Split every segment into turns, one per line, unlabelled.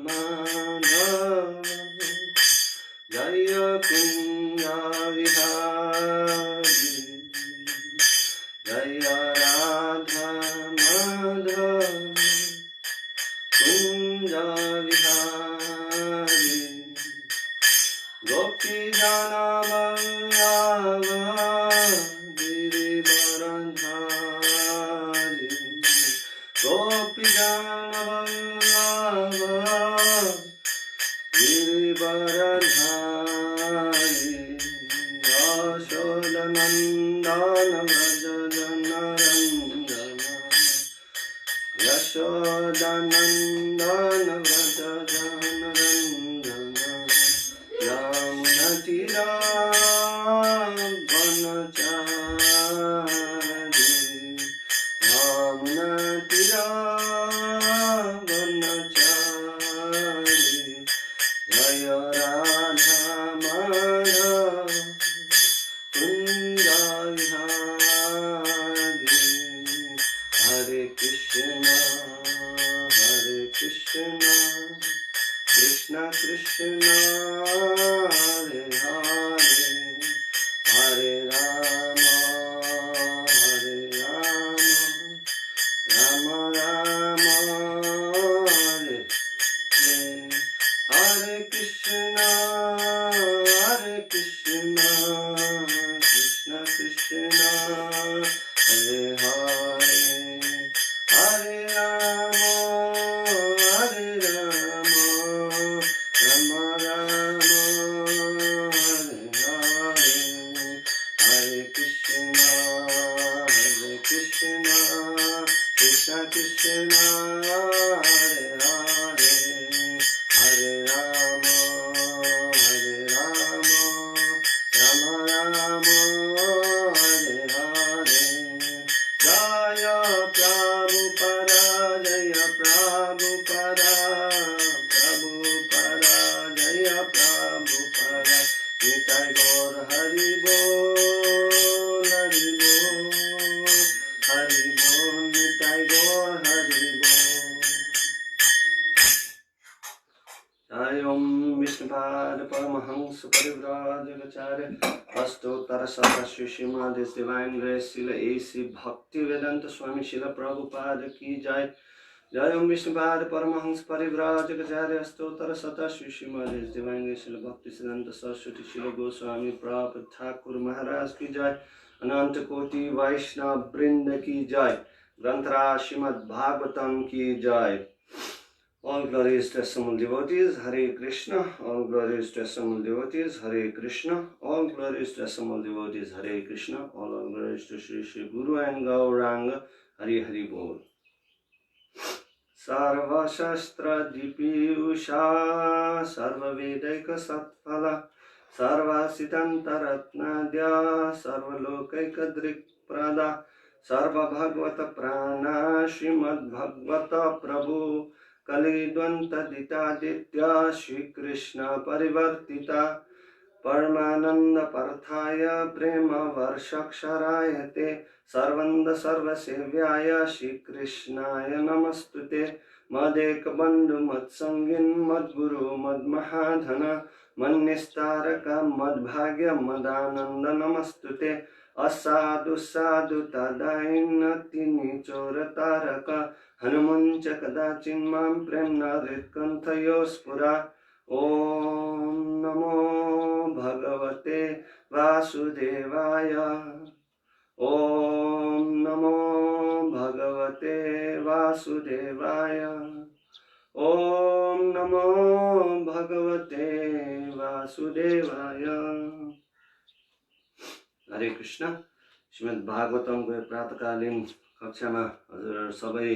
माधव जय कुंज विहारी जय राधा माधव कुंज विहारी गोपी जन वल्लभ गिरिवरधारी गोपी जन वल्लभ गिरिवरधारी यशोदनन्दन व्रज जनरञ्जन यशोदनन्दन व्रज जनरञ्जन यमुनतीरावनचारि यमुनतीरावनचारि जय राधा माधव कुंज विहारी हरे कृष्ण कृष्ण कृष्ण हरे हरे हरे राम राम राम हरे हरे कृष्ण कृष्ण कृष्ण हरे हरे हरे राम राम राम हरे हरे हरे कृष्ण कृष्ण कृष्ण हरे हरे हरे राम राम राम हरे हरे जय प्रभुपदा जय प्रभुपदा जय प्रभुपदा निताय गौर हरि बोल निताय गौर हरि बोल। जय ओम विष्णुपाद परमहंस परिव्राजकाचार्य अष्टोत्तर शतश्री श्रीमद डिवाइन ग्रेस शिल एसी भक्ति वेदांत स्वामी शिल प्रभुपाद की जय। जय ओम विष्णुपाद परमहंस परिव्राजकाचार्य अष्टोत्तर शतश्री श्रीमद डिवाइन ग्रेस शिल भक्ति सिद्धांत सरस्वती शिल गोस्वामी प्रभुपाद ठाकुर महाराज की जय। अनंत कोटि वैष्णव वृंद की जय। ग्रंथराज श्रीमद् भागवतम की जय। All glories to assembled devotees, Hare Krishna. All glories to assembled devotees, Hare Krishna. All glories to assembled devotees, Hare Krishna. All glories to Shri Shri Guru and Gauranga, Hare Hare Bol. Sarva Shastra Dipiyusha, Sarva Vedaika Satphala, Sarva Siddhanta Ratnadya, Sarva Lokaika Drik Prada, Sarva Bhagavata Prana, Srimad Bhagavata Prabhu, कलिद्वंतदितादित्या Shri Krishna परिवर्तिता परमानंद परथाय प्रेम वर्षक्षराय ते सर्वंद सर्वसेव्याय श्री कृष्णाय नमस्तुते मदेक बंधु मत्संगिन मद्गुरु मद्महाधन मन्निस्तारक मद्भाग्य मदानंद नमस्तुते असाधु साधु तदाइन्नति निचोर तारक हनुमंच कदाचिन्मां प्रेम्णा हृत्कंठयोस्फुरा। ओम नमो भगवते वासुदेवाय। ओम नमो भगवते वासुदेवाय। ओम नमो भगवते वासुदेवाय। हरे कृष्ण। श्रीमद् भागवतमको प्रातःकालीन कक्षामा हजुरहरू सबै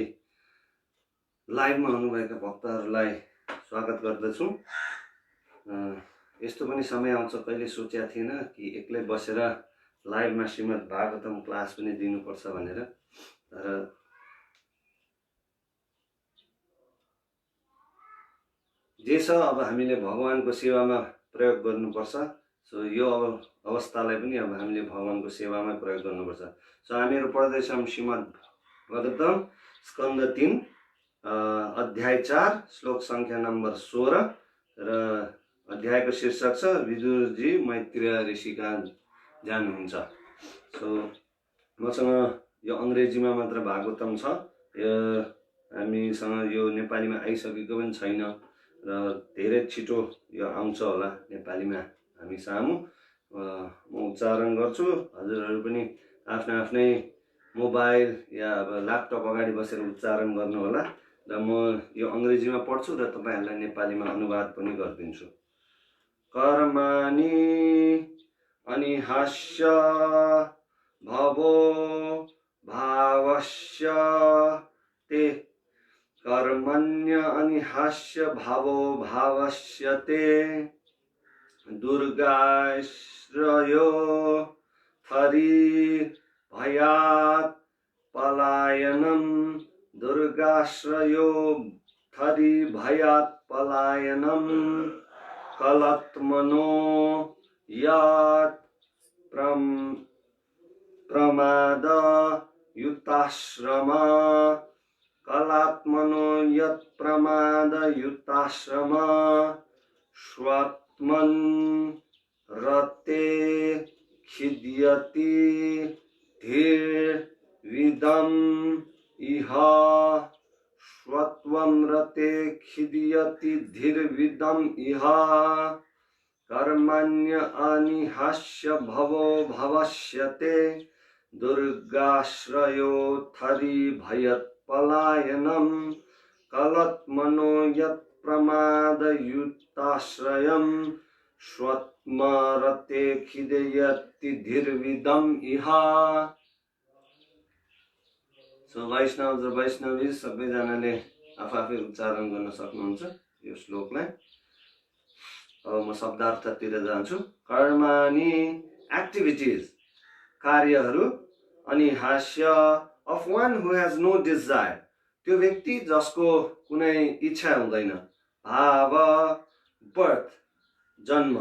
लाइभमा हुनुभएका भक्तहरूलाई स्वागत गर्दछु। यस्तो पनि समय आउँछ, कहिले सोचेको थिएन कि एक्लै बसेर लाइभमा श्रीमद् भागवतम क्लास पनि दिनुपर्छ भनेर। तर जे छ अब हामीले भगवानको सेवामा प्रयोग गर्नुपर्छ। सो यो अवस्थालाई पनि अब हामीले भगवानको सेवामा प्रयोग गर्नुपर्छ। सो हामीहरू पढ्दैछौँ श्रीमद् भागवतम स्कन्द 3 अध्याय 4 श्लोक संख्या नम्बर 16 र अध्यायको शीर्षक छ विदुरजी मैत्रेय ऋषि कहाँ जानुहुन्छ। सो मसँग यो अङ्ग्रेजीमा मात्र भागवतम छ, यो हामीसँग यो नेपालीमा आइसकेको पनि छैन र धेरै छिटो यो आउँछ होला नेपालीमा हामी सामु। म उच्चारण गर्छु, हजुरहरू पनि आफ्नै मोबाइल या अब ल्यापटप अगाडि बसेर उच्चारण गर्नु होला र म यो अङ्ग्रेजीमा पढ्छु र तपाईहरुलाई नेपालीमा अनुवाद पनि गरिदिन्छु। कर्माणि अनिहास्य भवो भावस्य ते कर्मण्य अनिहास्य भवो भावस्य ते दुर्गाश्रयो थरी भयात् पलायनम दुर्गाश्रयो थरी भयात् पलायनम कलात्मनो यत् प्रमाद युताश्रम कलात्मनो यत् प्रमाद युताश्रम स्वात्मन रते खिद्यति धीर्विदम इह स्वत्वं रते खिद्यति धीर्विदम इह कर्मण्य अनिहास्य भवो भवस्यते दुर्गाश्रयो थरी भयत् पलायनम कलत्मनो यत् प्रमाद युताश्रयम स्वत्मरते खिदयति धीर्विदम इह। सो वैष्णव र वैष्णवी सबैजनाले आफै उच्चारण गर्न सक्नुहुन्छ यो श्लोकलाई। अब म शब्दार्थतिर जान्छु। कर्माणि एक्टिभिटीज कार्यहरू, अनि हास्य of one who has no desire त्यो व्यक्ति जसको कुनै इच्छा हुँदैन, भाव बर्थ जन्म,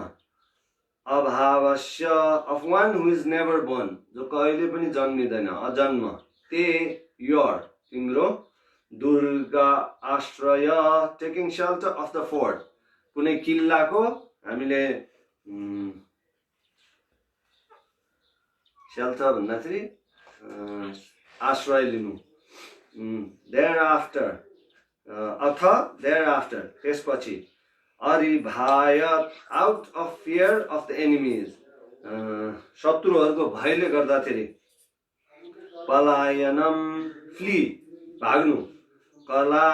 अभावस्य of one who is never born जो कहिले पनि जन्मिँदैन अजन्म, ते योर तिम्रो, दुर्गा आश्रय taking shelter of the fort कुनै किल्लाको हामीले सेल्टर भन्दाखेरि आश्रय लिनु, देयर आफ्टर अथ देयर आफ्टर त्यसपछि, अरिभायत out of fear of the enemies शत्रुहरूको भयले गर्दाखेरि, पलायनम फ्ली भाग्नु, कला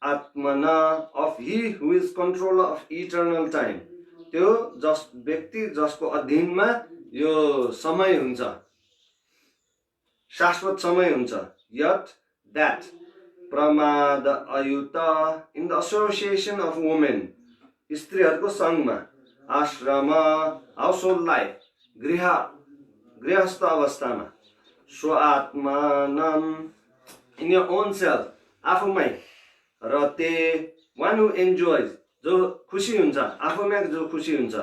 आत्मना of he who is controller of eternal time त्यो जस व्यक्ति जसको अधीनमा यो समय हुन्छ, शाश्वत समय हुन्छ, यत दैट प्रमाद अयुत in the association of women स्त्रीहरूको संगमा, आश्रम हाउसहोल्ड लाइफ गृहस्थ अवस्थामा, स्वात्मानम इन योर ओन सेल्फ आफूमै, रते वान हु एन्जोयज जो खुसी हुन्छ आफूमै जो खुसी हुन्छ,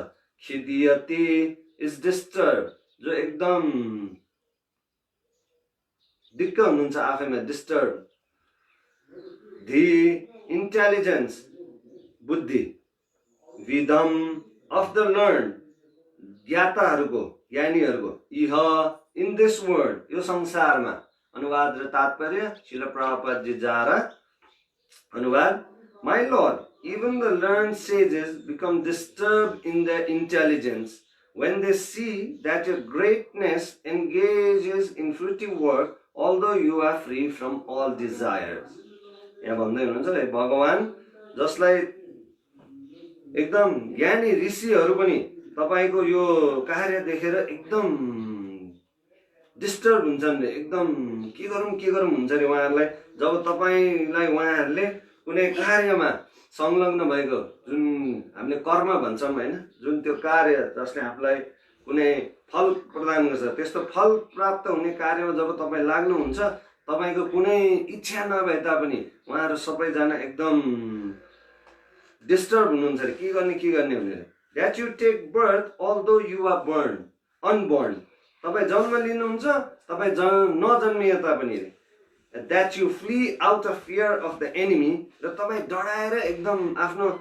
खिदियति इज डिस्टर्ब जो एकदम दिक्क हुनुहुन्छ आफैमा डिस्टर्ब, दि इन्टेलिजेन्स बुद्धि, विदम अफ द लर्न ज्ञाताहरूको ज्ञानीहरूको, इह इन दिस वर्ल्ड यो संसारमा। अनुवाद र तात्पर्य श्रील प्रभुपादजी जारा अनुवाद। My Lord, even the learned sages become disturbed in their intelligence when they see that your greatness engages in fruitive work although you are free from all desires. यहाँ भन्दै हुनुहुन्छ भगवान जसलाई एकदम ज्ञानी ऋषिहरू पनि तपाईको यो कार्य देखेर एकदम डिस्टर्ब हुन्छन्, एकदम के गरौँ हुन्छ रे उहाँहरूलाई। जब तपाईलाई उहाँहरूले कुनै कार्यमा संलग्न भएको जुन हामीले कर्म भन्छौँ हैन, जुन त्यो कार्य जसले आफूलाई कुनै फल प्रदान गर्छ त्यस्तो फल प्राप्त हुने कार्यमा जब तपाईँ लाग्नुहुन्छ, तपाईको कुनै इच्छा नभए तापनि उहाँहरू सबैजना एकदम डिस्टर्ब हुनुहुन्छ रे, के गर्ने भनेर। That you take birth although you are unborn तपाईँ जन्म लिनुहुन्छ, तपाईँ नजन्मिए तापनि रे that you flee out of fear of the enemy, र तपाईँ डराएर एकदम आफ्नो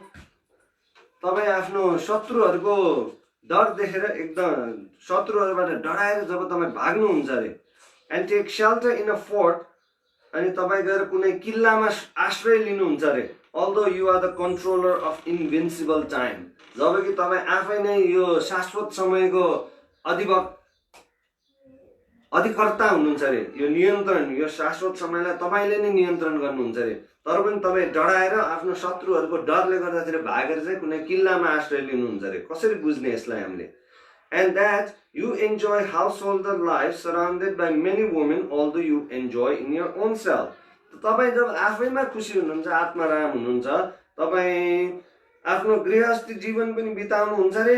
शत्रुहरूको डर देखेर एकदम शत्रुहरूबाट डराएर जब तपाईँ भाग्नुहुन्छ अरे, and take shelter in a fort, अनि तपाईँ गएर कुनै किल्लामा आश्रय लिनुहुन्छ अरे, although you are the controller of invincible time, जबकि तपाईँ आफै नै यो शाश्वत समयको अधिकर्ता हुनुहुन्छ अरे, यो नियन्त्रण, यो शाश्वत समयलाई तपाईले नै नियन्त्रण गर्नुहुन्छ अरे, तर पनि तपाईँ डराएर आफ्नो शत्रुहरूको डरले गर्दाखेरि भागेर चाहिँ कुनै किल्लामा आश्रय लिनुहुन्छ अरे। कसरी बुझ्ने यसलाई हामीले? And that you enjoy householder life surrounded by many women, although you enjoy in your own self. तपाईँ जब आफैमा खुसी हुनुहुन्छ, आत्माराम हुनुहुन्छ, तपाईँ आफ्नो गृहस्थी जीवन पनि बिताउनुहुन्छ अरे,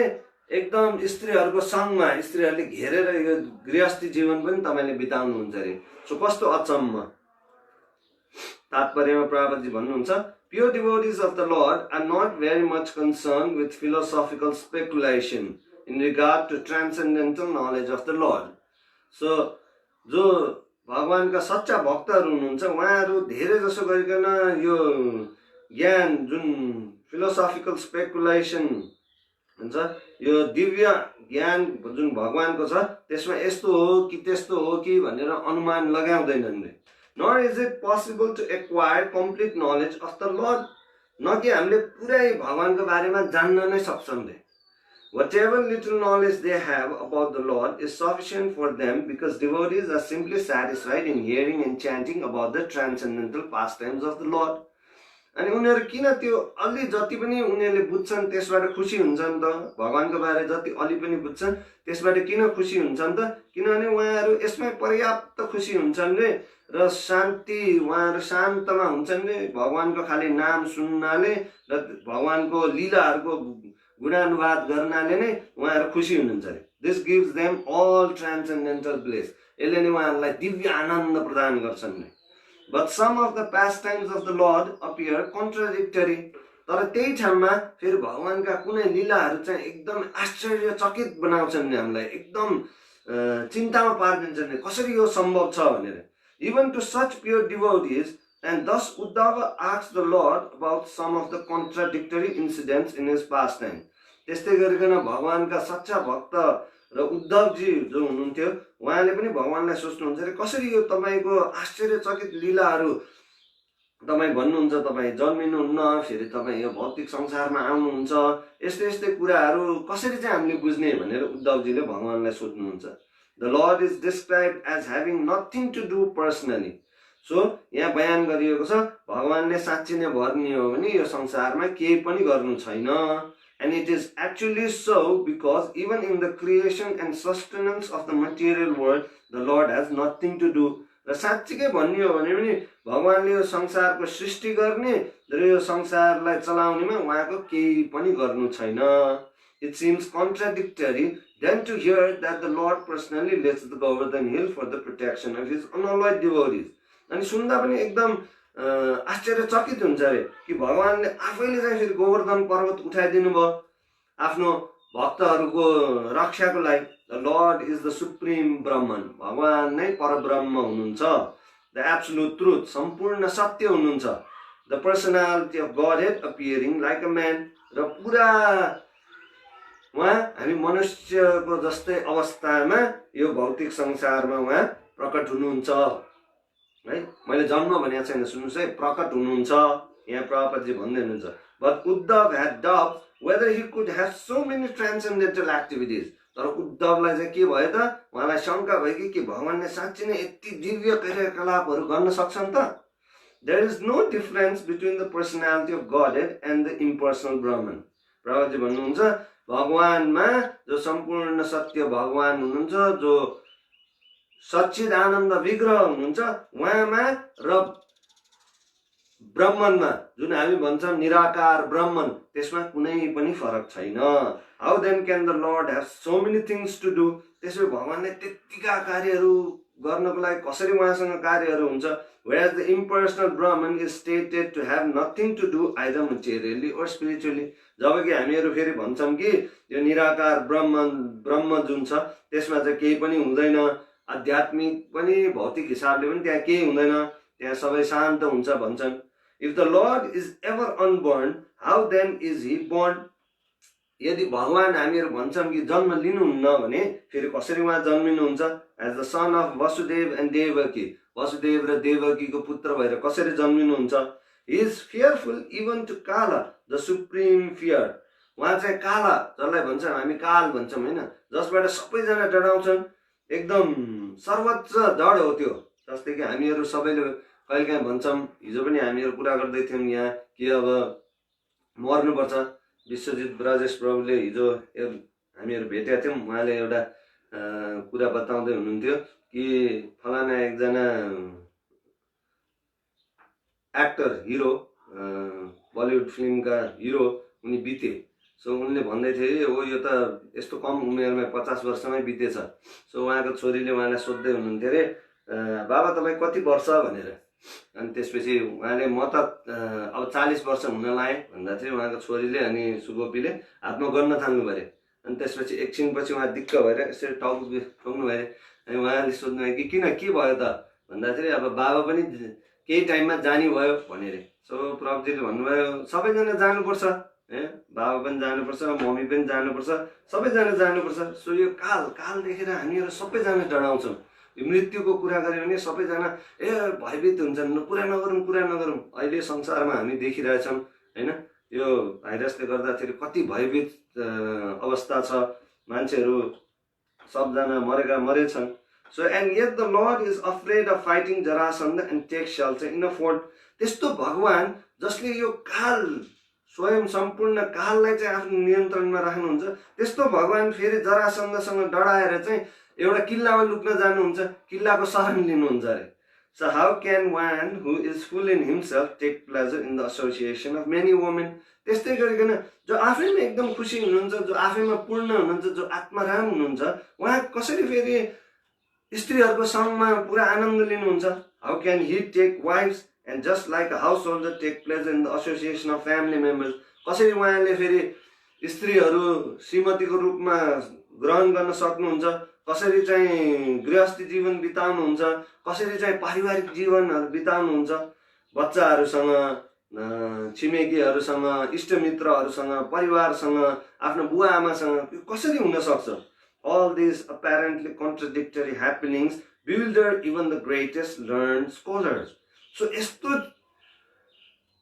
एकदम स्त्रीहरूको सँगमा स्त्रीहरूले घेरेर यो गृहस्थी जीवन पनि तपाईले बिताउनुहुन्छ अरे। सो कस्तो अचम्म। तात्पर्यमा प्रभुजी भन्नुहुन्छ, pure devotees of the Lord are not very much concerned with philosophical speculation in regard to transcendental knowledge of the Lord. So जो भगवानका सच्चा भक्तहरू हुनुहुन्छ, उहाँहरू धेरै जसो गरिकन यो ज्ञान जुन फिलोसॉफिकल स्पेकुलेसन हुन्छ, यो दिव्य ज्ञान जुन भगवानको छ, त्यसमा यस्तो हो कि त्यस्तो हो कि भनेर अनुमान लगाउँदैनन्। Nor is it possible to acquire complete knowledge of the Lord. न कि हामीले पुरै भगवानको बारेमा जान्न नै सक्छौँ। Whatever little knowledge they have about the Lord is sufficient for them, because devotees are simply satisfied in hearing and chanting about the transcendental pastimes of the Lord. अनि उनीहरू किन त्यो अलि जति पनि उनीहरूले बुझ्छन् त्यसबाट खुसी हुन्छन् त? भगवानको बारे जति अलि पनि बुझ्छन् त्यसबाट किन खुसी हुन्छन् त? किनभने उहाँहरू यसमै पर्याप्त खुसी हुन्छन् रे, र शान्ति, उहाँहरू शान्तमा हुन्छन् रे, भगवानको खाली नाम सुन्नाले र भगवानको लीलाहरूको गुणानुवाद गर्नाले नै उहाँहरू खुसी हुनुहुन्छ रे। This gives them all transcendental bliss. यसले नै उहाँहरूलाई दिव्य आनन्द प्रदान गर्छन् रे। But some of the pastimes of the Lord appear contradictory. तर त्यही ठाउँमा फेरि भगवानका कुनै लीलाहरू चाहिँ एकदम आश्चर्यचकित बनाउँछन् नि, हामीलाई एकदम चिन्तामा पारिदिन्छन् नि, कसरी यो सम्भव छ भनेर। Even to such pure devotees, and thus Uddhava asked the Lord about some of the contradictory incidents in his pastime. त्यस्तै गरिकन भगवानका सच्चा भक्त र उद्धवजी जो हुनुहुन्थ्यो, उहाँले पनि भगवानलाई सोच्नुहुन्छ रे, कसरी यो तपाईको आश्चर्यचकित लीलाहरू तपाईँ भन्नुहुन्छ, तपाईँ जन्मिनुहुन्न, फेरि तपाईँ यो भौतिक संसारमा आउनुहुन्छ, यस्तै यस्तै कुराहरू कसरी चाहिँ हामीले बुझ्ने भनेर उद्धवजीले भगवानलाई सोध्नुहुन्छ। The Lord is described as having nothing to do personally. So यहाँ बयान गरिएको छ, भगवानले साँच्चै नै भर्ने हो भने यो संसारमा केही पनि गर्नु छैन। And it is actually so, because even in the creation and sustenance of the material world, the Lord has nothing to do. र साँच्चीकै भन्ने हो भने पनि भगवानले यो संसारको सृष्टि गर्ने र यो संसारलाई चलाउनेमा उहाँको केही पनि गर्नु छैन। It seems contradictory then to hear that the Lord personally lets the Govardhan hill for the protection of his unalloyed devotees. अनि सुन्दा पनि एकदम आश्चर्यचकित हुन्छ अरे कि भगवानले आफैले चाहिँ फेरि गोवर्धन पर्वत उठाइदिनु भयो आफ्नो भक्तहरूको रक्षाको लागि। The Lord is the supreme Brahman. भगवान नै परब्रह्म हुनुहुन्छ, the absolute truth, सम्पूर्ण सत्य हुनुहुन्छ, the personality of Godhead appearing like a man. र पुरा उहाँ हामी मनुष्यको जस्तै अवस्थामा यो भौतिक संसारमा उहाँ प्रकट हुनुहुन्छ है। मैले जन्म भनेको छैन, सुन्नुस् है, प्रकट हुनुहुन्छ यहाँ प्रभुपादजी भन्दै हुनुहुन्छ। But Uddhav had doubts whether he could have so many transcendental activities. तर उद्धवलाई चाहिँ के भयो त, उहाँलाई शंका भयो कि भगवानले साँच्चै नै यति दिव्य क्रियाकलापहरू गर्न सक्छन् त? There is no difference between the personality of Godhead and the impersonal Brahman. प्रभुजी भन्नुहुन्छ भगवानमा जो सम्पूर्ण सत्य भगवान हुनुहुन्छ, जो सच्चिद आनन्द विग्रह हुनुहुन्छ, उहाँमा र ब्रह्मनमा जुन हामी भन्छौँ निराकार ब्रह्मन, त्यसमा कुनै पनि फरक छैन। How then can the Lord have so many things to do? त्यसो भगवानले त्यतिका कार्यहरू गर्नको लागि कसरी उहाँसँग कार्यहरू हुन्छ? Whereas the impersonal Brahman is stated to have nothing to do either materially or spiritually. जबकि हामीहरू फेरि भन्छौँ कि यो निराकार ब्रह्म जुन छ त्यसमा चाहिँ केही पनि हुँदैन, आध्यात्मिक पनि भौतिक हिसाबले पनि त्यहाँ केही हुँदैन, त्यहाँ सबै शान्त हुन्छ भन्छन्। If the lord is ever unborn how then is he born. यदि भगवान हामीहरू भन्छौँ कि जन्म लिनुहुन्न भने फेरि कसरी उहाँ जन्मिनुहुन्छ? As the son of Vasudeva and Devaki, Vasudeva र देवकीको पुत्र भएर कसरी जन्मिनुहुन्छ? He is fearful even to काला द सुप्रिम फियर। उहाँ चाहिँ काला, जसलाई भन्छौँ हामी काल भन्छौँ होइन, जसबाट सबैजना डराउँछन्, एकदम सर्वोच्च डर हो त्यो। जस्तै कि हामीहरू सबैले कहिलेकाहीँ भन्छौँ, हिजो पनि हामीहरू कुरा गर्दै थियौँ यहाँ कि अब मर्नुपर्छ। विश्वजित ब्रजेश प्रभुले हिजो हामीहरू भेटेका थियौँ, उहाँले एउटा कुरा बताउँदै हुनुहुन्थ्यो कि फलाना एकजना एक्टर हिरो, बलिउड फिल्मका हिरो उनी बिते। सो उनले भन्दै थिए ओ यो त यस्तो कम उमेरमा 50 वर्षमै बितेछ। सो उहाँको छोरीले उहाँलाई सोध्दै हुनुहुन्थ्यो अरे बाबा तपाईँ कति वर्ष भनेर। अनि त्यसपछि उहाँले म त अब 40 वर्ष हुन लाएँ भन्दा थियो उहाँको छोरीले। अनि सुगोपीले हातमा गर्न थाल्नु पऱ्यो। अनि त्यसपछि एकछिनपछि उहाँ दिक्क भएर यसरी टाउको ठोक्नु भयो। अनि उहाँले सोध्नुभयो कि किन के भयो त भन्दाखेरि अब बाबा पनि केही टाइममा जानी भयो भने अरे। सो प्रभुजीले भन्नुभयो सबैजना जानुपर्छ, बाबा पनि जानुपर्छ, मम्मी पनि जानुपर्छ, सबैजना जानुपर्छ। सो यो काल देखेर हामीहरू सबैजना डराउँछौँ। यो मृत्युको कुरा गऱ्यो भने सबैजना भयभीत हुन्छन्, कुरा नगरौँ। अहिले संसारमा हामी देखिरहेछौँ होइन, यो भाइरसले गर्दाखेरि कति भयभीत अवस्था छ, मान्छेहरू सबजना मरेछन्। So and yet the lord is afraid of fighting Jarasandha and take shelter in a fort. त्यस्तो भगवान जसले यो काल स्वयं सम्पूर्ण काललाई चाहिँ आफ्नो नियन्त्रणमा राख्नुहुन्छ, त्यस्तो भगवान फेरि जरासन्धसँग डराएर चाहिँ एउटा किल्लामा लुक्न जानुहुन्छ, किल्लाको शरण लिनुहुन्छ अरे। So how can one who is full in himself take pleasure in the association of many women. त्यस्तै गरिकन जो आफैमा एकदम खुसी हुनुहुन्छ, जो आफैमा पूर्ण हुनुहुन्छ, जो आत्माराम हुनुहुन्छ, उहाँ कसरी फेरि स्त्रीहरूको सङ्गमा पुरा आनन्द लिनुहुन्छ? How can he take wives and just like a householder take pleasure in the association of family members. कसरी उहाँले फेरि स्त्रीहरू श्रीमतीको रूपमा ग्रहण गर्न सक्नुहुन्छ, कसरी चाहिँ गृहस्थी जीवन बिताउनुहुन्छ, कसरी चाहिँ पारिवारिक जीवनहरू बिताउनुहुन्छ, बच्चाहरूसँग, छिमेकीहरूसँग, इष्टमित्रहरूसँग, परिवारसँग, आफ्नो बुवा आमासँग कसरी हुन सक्छ? All these apparently contradictory happenings bewildered even the greatest learned scholars. So यस्तो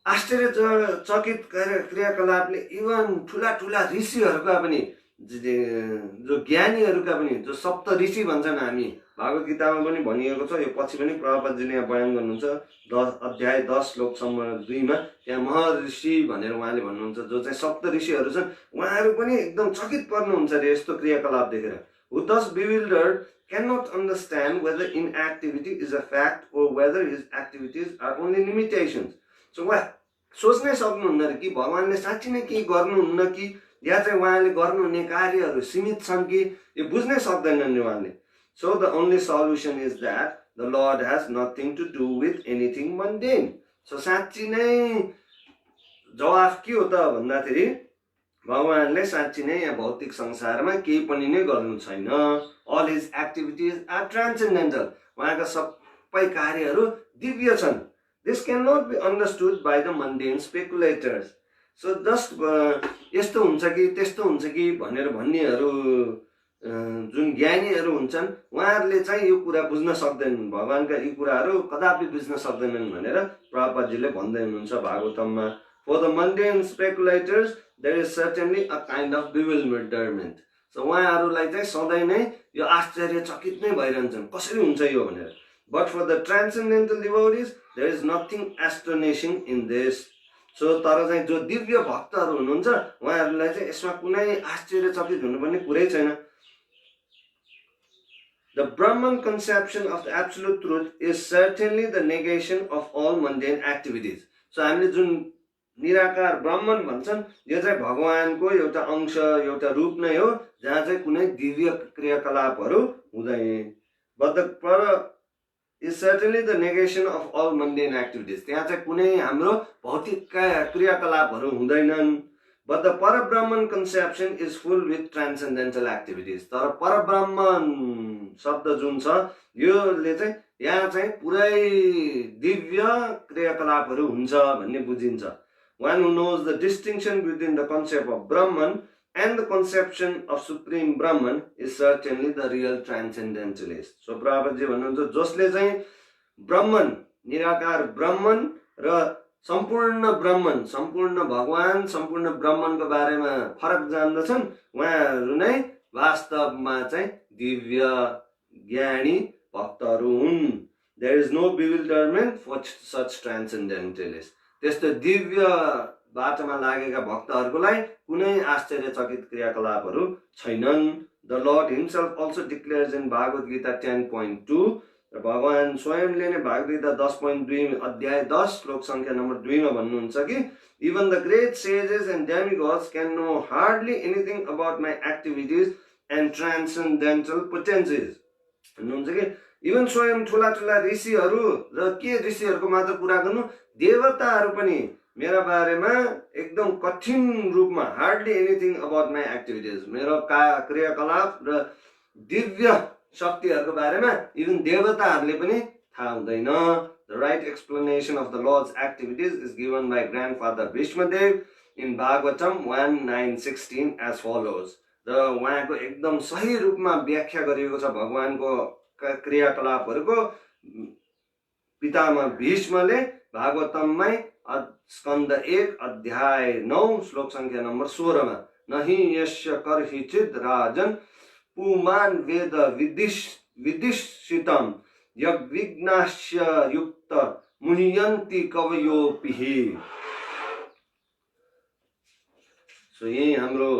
आश्चर्यचकित क्रियाकलापले इभन ठुला ऋषिहरूका पनि, जो ज्ञानीहरूका पनि, जो सप्त ऋषि भन्छन् हामी, भागवत गीतामा पनि भनिएको छ, यो पछि पनि प्रभुपादजीले यहाँ बयान गर्नुहुन्छ 10 श्लोकसम्म 2मा, त्यहाँ महर्षि भनेर उहाँले भन्नुहुन्छ, जो चाहिँ सप्त ऋषिहरू छन्, उहाँहरू पनि एकदम चकित पर्नुहुन्छ अरे यस्तो क्रियाकलाप देखेर। Who thus bewildered cannot understand whether inactivity is a fact or whether his activities are only limitations. So उहाँ सोच्नै सक्नुहुन्न कि भगवानले साँच्ची नै केही गर्नुहुन्न कि या चाहिँ उहाँले गर्नुहुने कार्यहरू सीमित छन् कि, यो बुझ्नै सक्दैनन् उहाँले। So the only solution is that the Lord has nothing to do with anything mundane. So साँच्ची नै जवाफ के हो त भन्दाखेरि भगवानले साँच्ची नै यहाँ भौतिक संसारमा केही पनि नै गर्नु छैन। All his activities are transcendental. उहाँका सबै कार्यहरू दिव्य छन्। This cannot be understood by the mundane speculators. So just यस्तो हुन्छ कि त्यस्तो हुन्छ कि भनेर भन्नेहरू, जुन ज्ञानीहरू हुन्छन्, उहाँहरूले चाहिँ यो कुरा बुझ्न सक्दैनन्, भगवानका यी कुराहरू कदापि बुझ्न सक्दैनन् भनेर प्रभुपादजीले भन्दै हुनुहुन्छ भागवतममा। For the mundane speculators there is certainly a kind of bewilderment. So उहाँहरूलाई चाहिँ सधैँ नै यो आश्चर्यचकित नै भइरहन्छन्, कसरी हुन्छ यो भनेर। But for the transcendental devotees there is nothing astonishing in this. So तर चाहिँ जो दिव्य भक्तहरू हुनुहुन्छ, उहाँहरूलाई चाहिँ यसमा कुनै आश्चर्यचकित हुनुपर्ने कुरै छैन। The Brahman conception of the absolute truth is certainly the negation of all mundane activities. So हामीले जुन निराकार ब्राह्मण भन्छन्, यो चाहिँ भगवानको एउटा अंश, एउटा रूप नै हो, जहाँ चाहिँ कुनै दिव्य क्रियाकलापहरू हुँदैन। But the Para is certainly the negation of all mundane activities. त्यहाँ चाहिँ कुनै हाम्रो भौतिक क्रियाकलापहरू हुँदैनन्। But the Parabrahman conception is full with transcendental activities. तर परब्रह्मन शब्द जुन छ योले चाहिँ यहाँ चाहिँ पुरै दिव्य क्रियाकलापहरू हुन्छ भन्ने बुझिन्छ. One who knows the distinction between the concept of Brahman and the conception of Supreme Brahman is certainly the real transcendentalist. So प्रभुजी भन्नुहुन्छ जसले चाहिँ ब्रह्मन निराकार ब्रह्मन र सम्पूर्ण ब्रह्मन सम्पूर्ण भगवान सम्पूर्ण ब्रह्मनको बारेमा फरक जान्दछन् उहाँहरू नै वास्तवमा चाहिँ दिव्य ज्ञानी भक्तहरू हुन्. There is no bewilderment for such transcendentalists. त्यस्तो दिव्य बाटोमा लागेका भक्तहरूको लागि कुनै आश्चर्यचकित क्रियाकलापहरू छैनन्. The Lord himself also declares in Bhagavad Gita 10.2 र भगवान स्वयंले नै भागवत गीता 10.2 अध्याय 10 श्लोक संख्या नम्बर 2 मा भन्नुहुन्छ कि even the great sages and demigods can know hardly anything about my activities and transcendental potencies. भन्नुहुन्छ कि इभन स्वयं ठुला ठुला ऋषिहरू र के ऋषिहरूको मात्र कुरा गर्नु देवताहरू पनि मेरा बारेमा एकदम कठिन रूपमा hardly anything about my activities मेरो क्रियाकलाप र दिव्य शक्तिहरूको बारेमा इभन देवताहरूले पनि थाहा हुँदैन. The right explanation of the Lord's activities is given by grandfather Bhishmadev in Bhagavatam 1.9.16 as follows. र उहाँको एकदम सही रूपमा व्याख्या गरिएको छ भगवानको क्रियाकलापहरूको पितामह भीष्मले भागवतममै स्कन्द 1 अध्याय 9 श्लोक संख्या नम्बर 16 मा नहि यस्य कर्हिचिद राजन पुमान वेद विदिशितम यज्ञास्य युक्त मुह्यन्ति कवयोपिहि. सो यही हाम्रो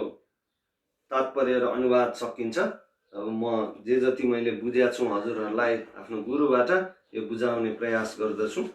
तात्पर्य र अनुवाद सकिन्छ. अब म जे जति मैले बुझेको छु हजुरहरूलाई आफ्नो गुरुबाट यो बुझाउने प्रयास गर्दछु.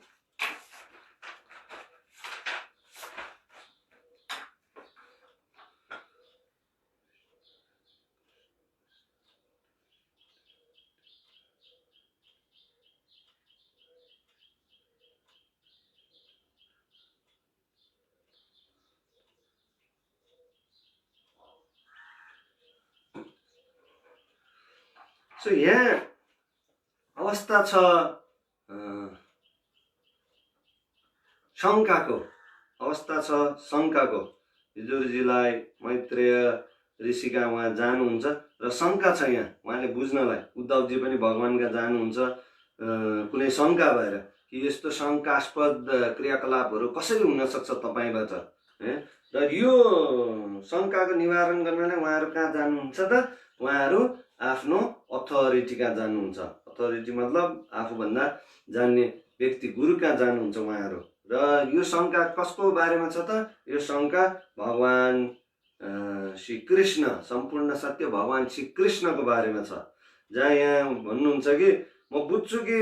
सो यहाँ अवस्था छ शङ्काको अवस्था छ शङ्काको. हिजुरजीलाई मैत्रेय ऋषिका उहाँ जानुहुन्छ र शङ्का छ यहाँ उहाँले बुझ्नलाई. उद्धवजी पनि भगवानका जानुहुन्छ कुनै शङ्का भएर कि यस्तो शङ्कास्पद क्रियाकलापहरू कसरी हुन सक्छ तपाईबाट. र यो शङ्काको निवारण गर्नलाई उहाँहरू कहाँ जानुहुन्छ त उहाँहरू आफ्नो अथोरिटी कहाँ जानुहुन्छ. अथोरिटी मतलब आफूभन्दा जान्ने व्यक्ति गुरु कहाँ जानुहुन्छ उहाँहरू. र यो शङ्का कसको बारेमा छ त यो शङ्का भगवान श्री कृष्ण सम्पूर्ण सत्य भगवान श्री कृष्णको बारेमा छ. जहाँ यहाँ भन्नुहुन्छ कि म बुझ्छु कि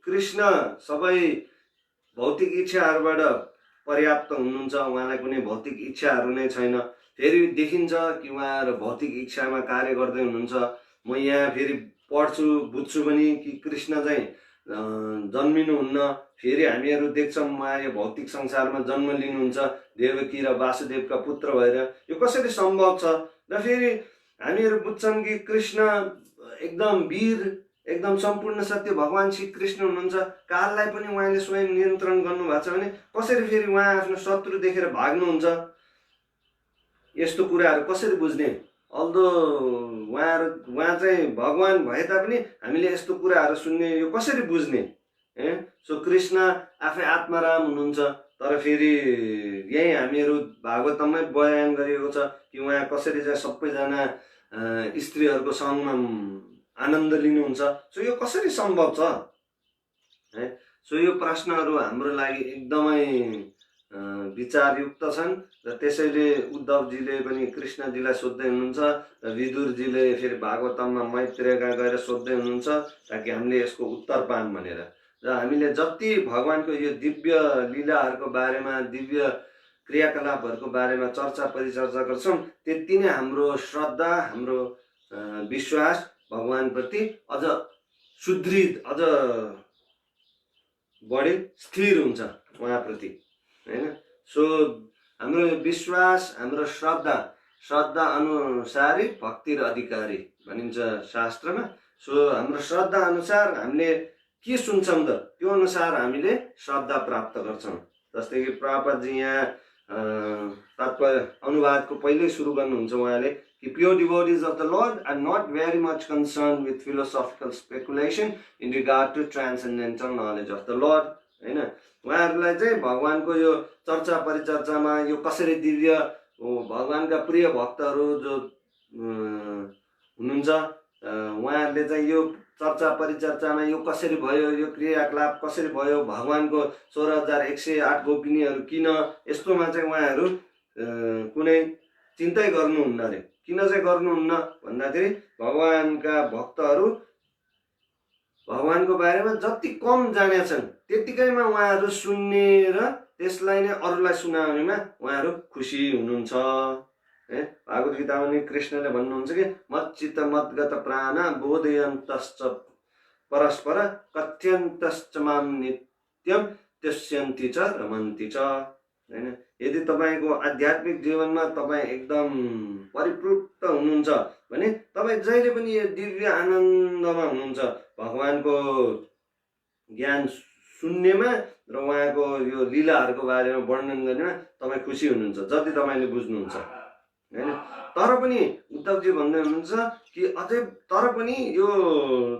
कृष्ण सबै भौतिक इच्छाहरूबाट पर्याप्त हुनुहुन्छ उहाँलाई कुनै भौतिक इच्छाहरू नै छैन. फेरि देखिन्छ कि उहाँहरू भौतिक इच्छामा कार्य गर्दै हुनुहुन्छ. म यहाँ फेरि पढ्छु बुझ्छु पनि कि कृष्ण चाहिँ जन्मिनुहुन्न. फेरि हामीहरू देख्छौँ उहाँ यो भौतिक संसारमा जन्म लिनुहुन्छ देवकी र वासुदेवका पुत्र भएर. यो कसरी सम्भव छ. र फेरि हामीहरू बुझ्छौँ कि कृष्ण एकदम वीर एकदम सम्पूर्ण सत्य भगवान श्री कृष्ण हुनुहुन्छ. काललाई पनि उहाँले स्वयं नियन्त्रण गर्नुभएको छ भने कसरी फेरि उहाँ आफ्नो शत्रु देखेर भाग्नुहुन्छ. यस्तो कुराहरू कसरी बुझ्ने. अल्दो उहाँ चाहिँ भगवान भए तापनि हामीले यस्तो कुराहरू सुन्ने यो कसरी बुझ्ने. सो कृष्ण आफै आत्माराम हुनुहुन्छ. तर फेरि यही हामीहरू भागवतमै बयान गरिएको छ कि उहाँ कसरी चाहिँ सबैजना स्त्रीहरूको सङ्गमा आनन्द लिनुहुन्छ. सो यो कसरी सम्भव छ. सो यो प्रश्नहरू हाम्रो लागि एकदमै विचारयुक्त छन्. र त्यसैले उद्धवजीले पनि कृष्णजीलाई सोध्दै हुनुहुन्छ र विदुरजीले फेरि भागवतममा मैत्रेयका गएर सोध्दै हुनुहुन्छ ताकि हामीले यसको उत्तर पाऊँ भनेर. र हामीले जति भगवानको यो दिव्य लीलाहरूको बारेमा दिव्य क्रियाकलापहरूको बारेमा चर्चा परिचर्चा गर्छौँ त्यति नै हाम्रो श्रद्धा हाम्रो विश्वास भगवानप्रति अझ सुदृढ अझ बढी स्थिर हुन्छ उहाँप्रति. होइन. सो हाम्रो विश्वास, हाम्रो श्रद्धा अनुसारै भक्ति र अधिकारी भनिन्छ शास्त्रमा। सो हाम्रो श्रद्धा अनुसार हामीले के सुन्छौँ त त्यो अनुसार हामीले श्रद्धा प्राप्त गर्छौँ। जस्तै कि प्रभुपादजी यहाँ तात्पर्य अनुवादको पहिल्यै सुरु गर्नुहुन्छ उहाँले कि pure devotees of the lord are not very much concern with philosophical speculation in regard to transcendental knowledge of the lord. होइन, उहाँहरूलाई चाहिँ भगवानको यो चर्चा परिचर्चामा यो कसरी दिव्य भगवानका प्रिय भक्तहरू जो हुनुहुन्छ उहाँहरूले चाहिँ यो चर्चा परिचर्चामा यो कसरी भयो, यो क्रियाकलाप कसरी भयो, भगवानको 16,108 गोपिनीहरू किन, यस्तोमा चाहिँ उहाँहरू कुनै चिन्तै गर्नुहुन्न अरे। किन चाहिँ गर्नुहुन्न भन्दाखेरि भगवानका भक्तहरू भगवानको बारेमा जति कम जानेछन् त्यतिकैमा उहाँहरू सुन्ने र त्यसलाई नै अरूलाई सुनाउनेमा उहाँहरू खुसी हुनुहुन्छ। भागवत गीतामा नि कृष्णले भन्नुहुन्छ कि मच्चित्त मद्गत प्राण बोधयन्तश्च परस्पर कथ्यन्तश्च मां नित्यम त्यस्यन्ति च रमन्ति च। होइन, यदि तपाईँको आध्यात्मिक जीवनमा तपाईँ एकदम परिपूर्ण हुनुहुन्छ भने तपाईँ जहिले पनि यो दिव्य आनन्दमा हुनुहुन्छ। भगवानको ज्ञान सुन्नेमा र उहाँको यो लीलाहरूको बारेमा वर्णन गर्नेमा तपाईँ खुसी हुनुहुन्छ जति तपाईँले बुझ्नुहुन्छ। होइन, तर पनि उद्धवजी भन्दै हुनुहुन्छ कि अझै तर पनि यो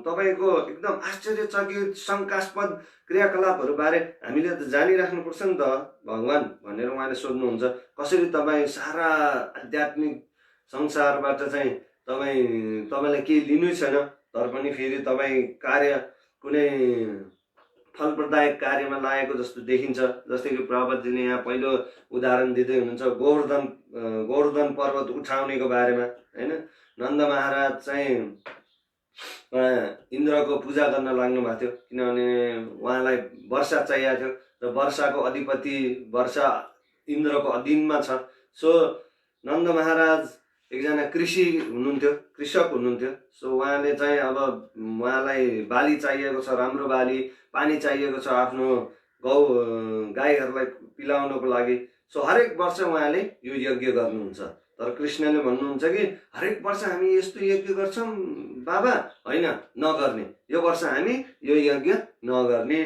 तपाईँको एकदम आश्चर्यचकित शङ्कास्पद क्रियाकलापहरू बारे हामीले त जानिराख्नुपर्छ नि त भगवान भनेर उहाँले सोध्नुहुन्छ। कसरी तपाईँ सारा आध्यात्मिक संसारबाट चाहिँ तपाईँलाई केही लिनु छैन तर पनि फेरि तपाईँ कार्य कुनै फलप्रदायक कार्यमा लागेको जस्तो देखिन्छ। जस्तै कि प्रभुपादजीले यहाँ पहिलो उदाहरण दिँदै हुनुहुन्छ गोवर्धन पर्वत उठाउनेको बारेमा। होइन, नन्द महाराज चाहिँ इन्द्रको पूजा गर्न लाग्नु भएको थियो किनभने उहाँलाई वर्षा चाहिएको थियो र वर्षाको अधिपति वर्षा इन्द्रको अधीनमा छ। सो नन्द महाराज एकजना कृषक हुनुहुन्थ्यो। सो उहाँले चाहिँ अब उहाँलाई बाली चाहिएको छ, राम्रो बाली, पानी चाहिएको छ आफ्नो गाईहरूलाई पिलाउनको लागि। सो हरेक वर्ष उहाँले यो यज्ञ गर्नुहुन्छ। तर कृष्णले भन्नुहुन्छ कि हरेक वर्ष हामी यस्तो यज्ञ गर्छौँ बाबा, होइन नगर्ने, यो वर्ष हामी यो यज्ञ नगर्ने।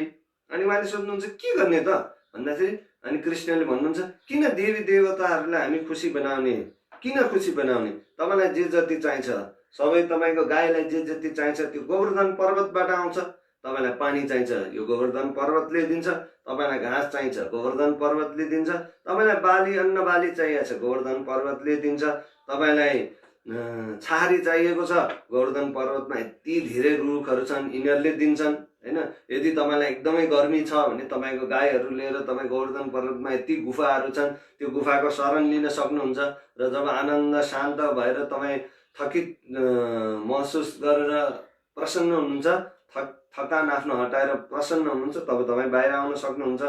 अनि उहाँले सोध्नुहुन्छ के गर्ने त भन्दाखेरि अनि कृष्णले भन्नुहुन्छ किन देवी देवताहरूलाई हामी खुसी बनाउने, किन खुसी बनाउने, तपाईँलाई जे जति चाहिन्छ सबै, तपाईँको गाईलाई जे जति चाहिन्छ त्यो गोवर्धन पर्वतबाट आउँछ। तपाईँलाई पानी चाहिन्छ यो गोवर्धन पर्वतले दिन्छ, तपाईँलाई घाँस चाहिन्छ गोवर्धन पर्वतले दिन्छ, तपाईँलाई बाली अन्न बाली चाहिएको छ गोवर्धन पर्वतले दिन्छ, तपाईँलाई छाहारी चाहिएको छ गोवर्धन पर्वतमा यति धेरै रुखहरू छन् यिनीहरूले दिन्छन्। होइन, यदि तपाईँलाई एकदमै गर्मी छ भने तपाईँको गाईहरू लिएर तपाईँ गोवर्धन पर्वतमा यति गुफाहरू छन् त्यो गुफाको शरण लिन सक्नुहुन्छ र जब आनन्द शान्त भएर तपाईँ थकित महसुस गरेर प्रसन्न हुनुहुन्छ, थकान आफ्नो हटाएर प्रसन्न हुनुहुन्छ, तब तपाईँ बाहिर आउन सक्नुहुन्छ।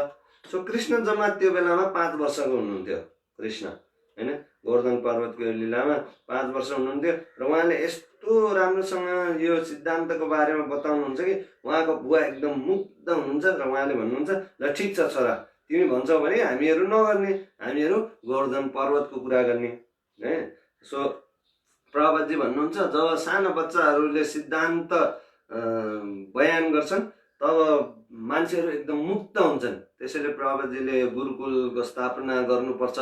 सो कृष्ण जम्मा त्यो बेलामा 5 वर्षको हुनुहुन्थ्यो कृष्ण। होइन, गोवर्धन पर्वतको लीलामा 5 वर्ष हुनुहुन्थ्यो र उहाँले यस्तो राम्रोसँग यो सिद्धान्तको बारेमा बताउनुहुन्छ कि उहाँको बुवा एकदम मुग्ध हुनुहुन्छ र उहाँले भन्नुहुन्छ ल ठिक छ छोरा, तिमी भन्छौ भने हामीहरू नगर्ने, हामीहरू गोवर्धन पर्वतको कुरा गर्ने। है, सो प्रभुपादजी भन्नुहुन्छ जब सानो बच्चाहरूले सिद्धान्त बयान गर्छन् तब मान्छेहरू एकदम मुक्त हुन्छन्। त्यसैले प्रभुपादजीले गुरुकुलको स्थापना गर्नुपर्छ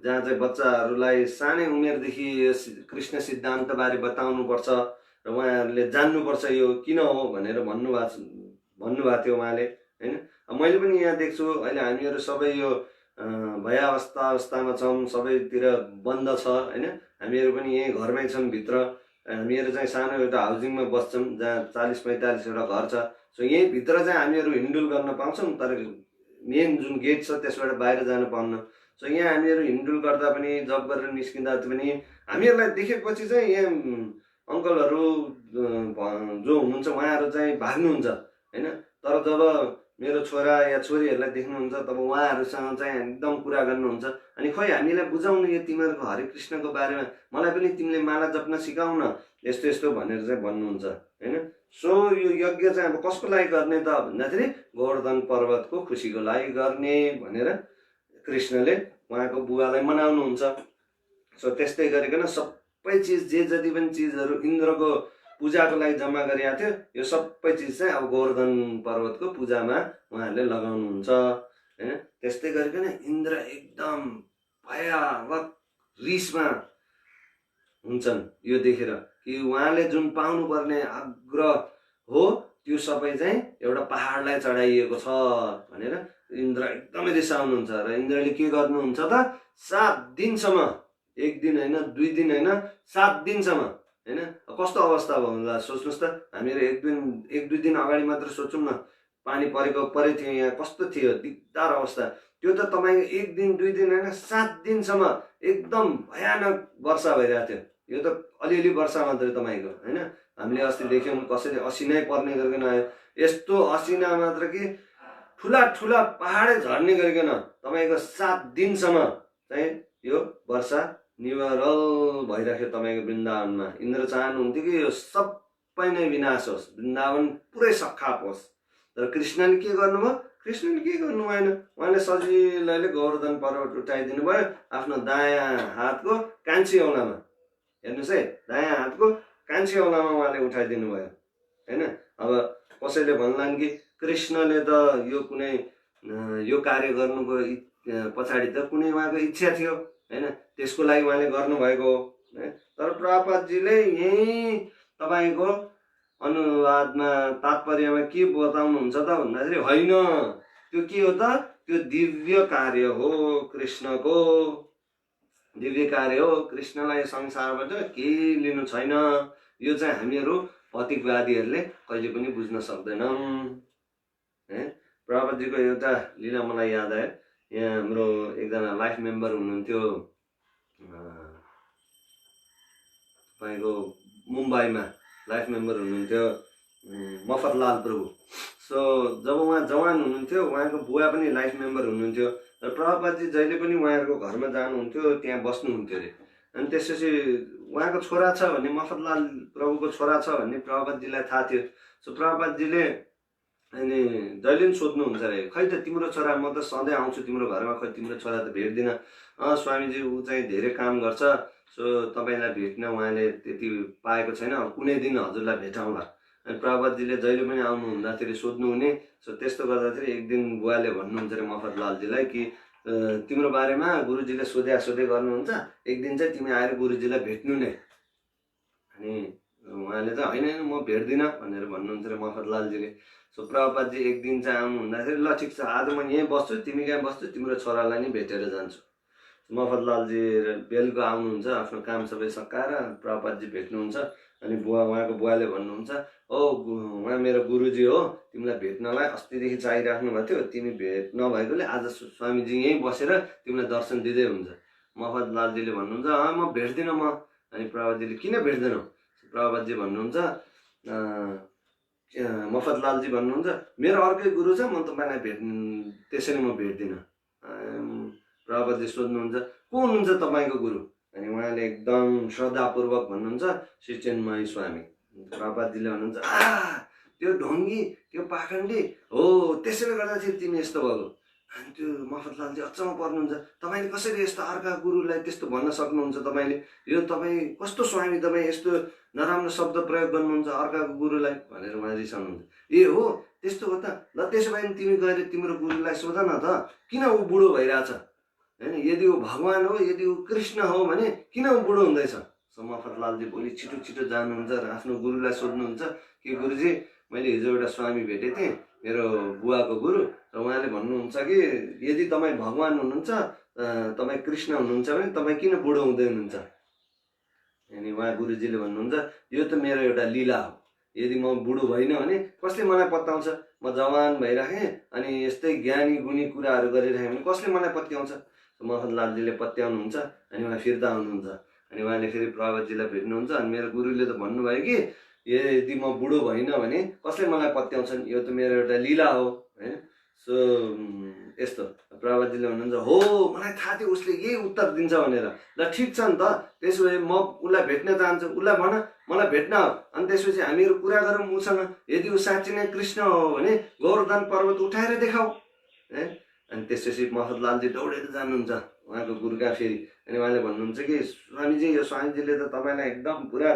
जहाँ चाहिँ बच्चाहरूलाई सानै उमेरदेखि कृष्ण सिद्धान्तबारे बताउनुपर्छ र उहाँहरूले जान्नुपर्छ यो किन हो भनेर भन्नुभएको थियो उहाँले। होइन, मैले पनि यहाँ देख्छु अहिले हामीहरू सबै यो भयावस्थामा छौँ, सबैतिर बन्द छ। होइन, हामीहरू पनि यहीँ घरमै छौँ भित्र, हामीहरू चाहिँ सानो एउटा हाउसिङमा बस्छौँ जहाँ 40-45वटा घर छ। सो यहीँ भित्र चाहिँ हामीहरू हिँडुल गर्न पाउँछौँ तर मेन जुन गेट छ त्यसबाट बाहिर जानु पाउन्न। सो यहाँ हामीहरू हिँडुल गर्दा पनि जब गरेर निस्किँदा पनि हामीहरूलाई देखेपछि चाहिँ यहाँ अङ्कलहरू जो हुनुहुन्छ उहाँहरू चाहिँ भाग्नुहुन्छ। होइन, तर जब मेरो छोरा या छोरीहरूलाई देख्नुहुन्छ तब उहाँहरूसँग चाहिँ एकदम कुरा गर्नुहुन्छ अनि खोइ हामीलाई बुझाउनु यो तिमीहरूको हरे कृष्णको बारेमा, मलाई पनि तिमीले माला जप्न सिकाउन यस्तो यस्तो भनेर चाहिँ भन्नुहुन्छ। होइन, सो यो यज्ञ चाहिँ अब कसको लागि गर्ने त भन्दाखेरि गोवर्धन पर्वतको खुसीको लागि गर्ने भनेर कृष्णले उहाँको बुवालाई मनाउनुहुन्छ। सो त्यस्तै गरिकन सबै चिज जति पनि चिजहरू इन्द्रको पूजाको लागि जम्मा गरिएको थियो, यो सबै चिज चाहिँ अब गोवर्धन पर्वतको पूजामा उहाँहरूले लगाउनुहुन्छ होइन। त्यस्तै गरिकन इन्द्र एकदम भयावह रिसमा हुन्छन् यो देखेर कि उहाँले जुन पाउनुपर्ने आग्रह हो त्यो सबै चाहिँ एउटा पहाडलाई चढाइएको छ भनेर इन्द्र एकदमै रिसाउनुहुन्छ। र इन्द्रले के गर्नुहुन्छ त 7 दिनसम्म, 1 दिन होइन 2 दिन होइन 7 दिनसम्म होइन। कस्तो अवस्था भयो होला सोच्नुहोस् त, हामीहरू 1-2 दिन अगाडि मात्र सोचौँ न, पानी परे थियो यहाँ, कस्तो थियो दिगदार अवस्था। त्यो त तपाईँको 1 दिन 2 दिन होइन 7 दिनसम्म एकदम भयानक वर्षा भइरहेको थियो। यो त अलिअलि वर्षा मात्रै तपाईँको होइन। हामीले अस्ति देख्यौँ कसरी असिनै पर्ने गरिकन आयो, यस्तो असिना मात्र कि ठुला ठुला पहाडै झर्ने गरिकन तपाईँको 7 दिनसम्म चाहिँ यो वर्षा निवारल भइराख्यो तपाईँको वृन्दावनमा। इन्द्र चाहनुहुन्थ्यो कि यो सबै नै विनाश होस्, वृन्दावन पुरै सखाप होस्। तर कृष्णले के गर्नुभयो? कृष्णले के गर्नु भएन, उहाँले सजिलैले गोवर्धन पर्वत उठाइदिनु भयो आफ्नो दायाँ हातको कान्छी औँलामा। हेर्नुहोस् है, दायाँ हातको कान्छी औँलामा उहाँले उठाइदिनु भयो होइन। अब कसैले भन्लान् कि कृष्णले त यो कुनै यो कार्य गर्नुको पछाडि त कुनै उहाँको इच्छा थियो होइन, त्यसको लागि उहाँले गर्नुभएको हो है। तर प्रभुपादजीले यहीँ तपाईँको अनुवादमा तात्पर्यमा के बताउनुहुन्छ त भन्दाखेरि होइन, त्यो के हो त, त्यो दिव्य कार्य हो, कृष्णको दिव्य कार्य हो। कृष्णलाई संसारबाट केही लिनु छैन। यो चाहिँ हामीहरू भौतिकवादीहरूले कहिले पनि बुझ्न सक्दैनौँ है। प्रभुपादजीको एउटा लीला मलाई याद आयो। यहाँ हाम्रो एकजना लाइफ मेम्बर हुनुहुन्थ्यो तपाईँको मुम्बईमा लाइफ मेम्बर हुनुहुन्थ्यो मफतलाल प्रभु। सो जब उहाँ जवान हुनुहुन्थ्यो, उहाँको बुवा पनि लाइफ मेम्बर हुनुहुन्थ्यो। र प्रभुपादजी जहिले पनि उहाँहरूको घरमा जानुहुन्थ्यो, त्यहाँ बस्नुहुन्थ्यो अरे। अनि त्यसपछि उहाँको छोरा छ भन्ने, मफतलाल प्रभुको छोरा छ भन्ने प्रभुपादजीलाई थाहा थियो। सो प्रभुपादजीले अनि जहिले पनि सोध्नुहुन्छ अरे, खै त तिम्रो छोरा, म त सधैँ आउँछु तिम्रो घरमा, खै तिम्रो छोरा त भेट्दिनँ। स्वामीजी ऊ चाहिँ धेरै काम गर्छ, सो तपाईँलाई भेट्न उहाँले त्यति पाएको छैन, कुनै दिन हजुरलाई भेटाउँला। अनि प्रभुपादजीले जहिले पनि आउनु हुँदाखेरि सोध्नुहुने। सो त्यस्तो गर्दाखेरि एक दिन बुवाले भन्नुहुन्छ अरे मफतलालजीलाई कि तिम्रो बारेमा गुरुजीले सोधे गर्नुहुन्छ, एक दिन चाहिँ तिमी आएर गुरुजीलाई भेट्नु नै। अनि उहाँले चाहिँ होइन म भेट्दिनँ भनेर भन्नुहुन्छ अरे मफतलालजीले। सो प्रभुपादजी एक दिन चाहिँ आउनु हुँदाखेरि ल ठिक छ, आज म यहीँ बस्छु, तिमी कहाँ बस्छु, तिम्रो छोरालाई नि भेटेर जान्छु। मफतलालजी बेलुका आउनुहुन्छ, आफ्नो काम सबै सकाएर प्रभुपादजी भेट्नुहुन्छ। अनि उहाँको बुवाले भन्नुहुन्छ, ओ उहाँ मेरो गुरुजी हो, तिमीलाई भेट्नलाई अस्तिदेखि चाहिराख्नु भएको थियो, तिमी भेट नभएकोले आज स्वामीजी यहीँ बसेर तिमीलाई दर्शन दिँदै हुन्छ। मफतलालजीले भन्नुहुन्छ म भेट्दिनँ म। अनि प्रभुपादजीले किन भेट्दैनौ? प्रभुपादजी भन्नुहुन्छ, मफतलालजी भन्नुहुन्छ मेरो अर्कै गुरु छ, म तपाईँलाई त्यसैले म भेट्दिनँ। प्रभुपादजी सोध्नुहुन्छ को हुनुहुन्छ तपाईँको गुरु? अनि उहाँले एकदम श्रद्धापूर्वक भन्नुहुन्छ श्री चिन्मय स्वामी। प्रभुपादजीले भन्नुहुन्छ त्यो ढोङ्गी, त्यो पाखण्डी हो, त्यसैले गर्दाखेरि तिमी यस्तो भएको। अनि त्यो मफतलालजी अचम्म पर्नुहुन्छ, तपाईँले कसरी यस्तो अर्का गुरुलाई त्यस्तो भन्न सक्नुहुन्छ? तपाईँले यो तपाईँ कस्तो स्वामी, तपाईँ यस्तो नराम्रो शब्द प्रयोग गर्नुहुन्छ अर्काको गुरुलाई भनेर उहाँ रिसाउनुहुन्छ। ए हो त्यस्तो हो त, ल त्यसो भए तिमी गएर तिम्रो गुरुलाई सोध न त, किन ऊ बुढो भइरहेछ होइन? यदि ऊ भगवान हो, यदि ऊ कृष्ण हो भने किन ऊ बुढो हुँदैछ? सो मफतलालजी भोलि छिटो छिटो जानुहुन्छ र आफ्नो गुरुलाई सोध्नुहुन्छ कि गुरुजी मैले हिजो एउटा स्वामी भेटेको थिएँ, मेरो बुवाको गुरु, र उहाँले भन्नुहुन्छ कि यदि तपाईँ भगवान हुनुहुन्छ, तपाईँ कृष्ण हुनुहुन्छ भने तपाईँ किन बुढो हुँदै हुनुहुन्छ? अनि उहाँ गुरुजीले भन्नुहुन्छ यो त मेरो एउटा लीला हो, यदि म बुढो भइनँ भने कसले मलाई पत्याउँछ? म जवान भइराखेँ अनि यस्तै ज्ञानी गुणी कुराहरू गरिराखेँ भने कसले मलाई पत्याउँछ? मफतलालजीले पत्याउनुहुन्छ। अनि उहाँ फिर्ता आउनुहुन्छ। अनि उहाँले फेरि प्रभुपादजीलाई भेट्नुहुन्छ। अनि मेरो गुरुले त भन्नुभयो कि यदि म बुढो भइनँ भने कसले मलाई पत्याउँछन्, यो त मेरो एउटा लीला हो होइन। सो यस्तो प्रभुपादजीले भन्नुहुन्छ हो मलाई थाहा थियो उसले यही उत्तर दिन्छ भनेर। ल ठिक छ नि त, त्यसो भए म उसलाई भेट्न चाहन्छु, उसलाई भन मलाई भेट्न हो। अनि त्यसपछि हामीहरू कुरा गरौँ उसँग, यदि ऊ साँच्ची नै कृष्ण हो भने गोवर्धन पर्वत उठाएर देखाऊ है। अनि त्यसपछि मफतलालजी दौडेर जानुहुन्छ उहाँको गुरुका फेरि। अनि उहाँले भन्नुहुन्छ कि स्वामीजी, यो स्वामीजीले त तपाईँलाई एकदम पुरा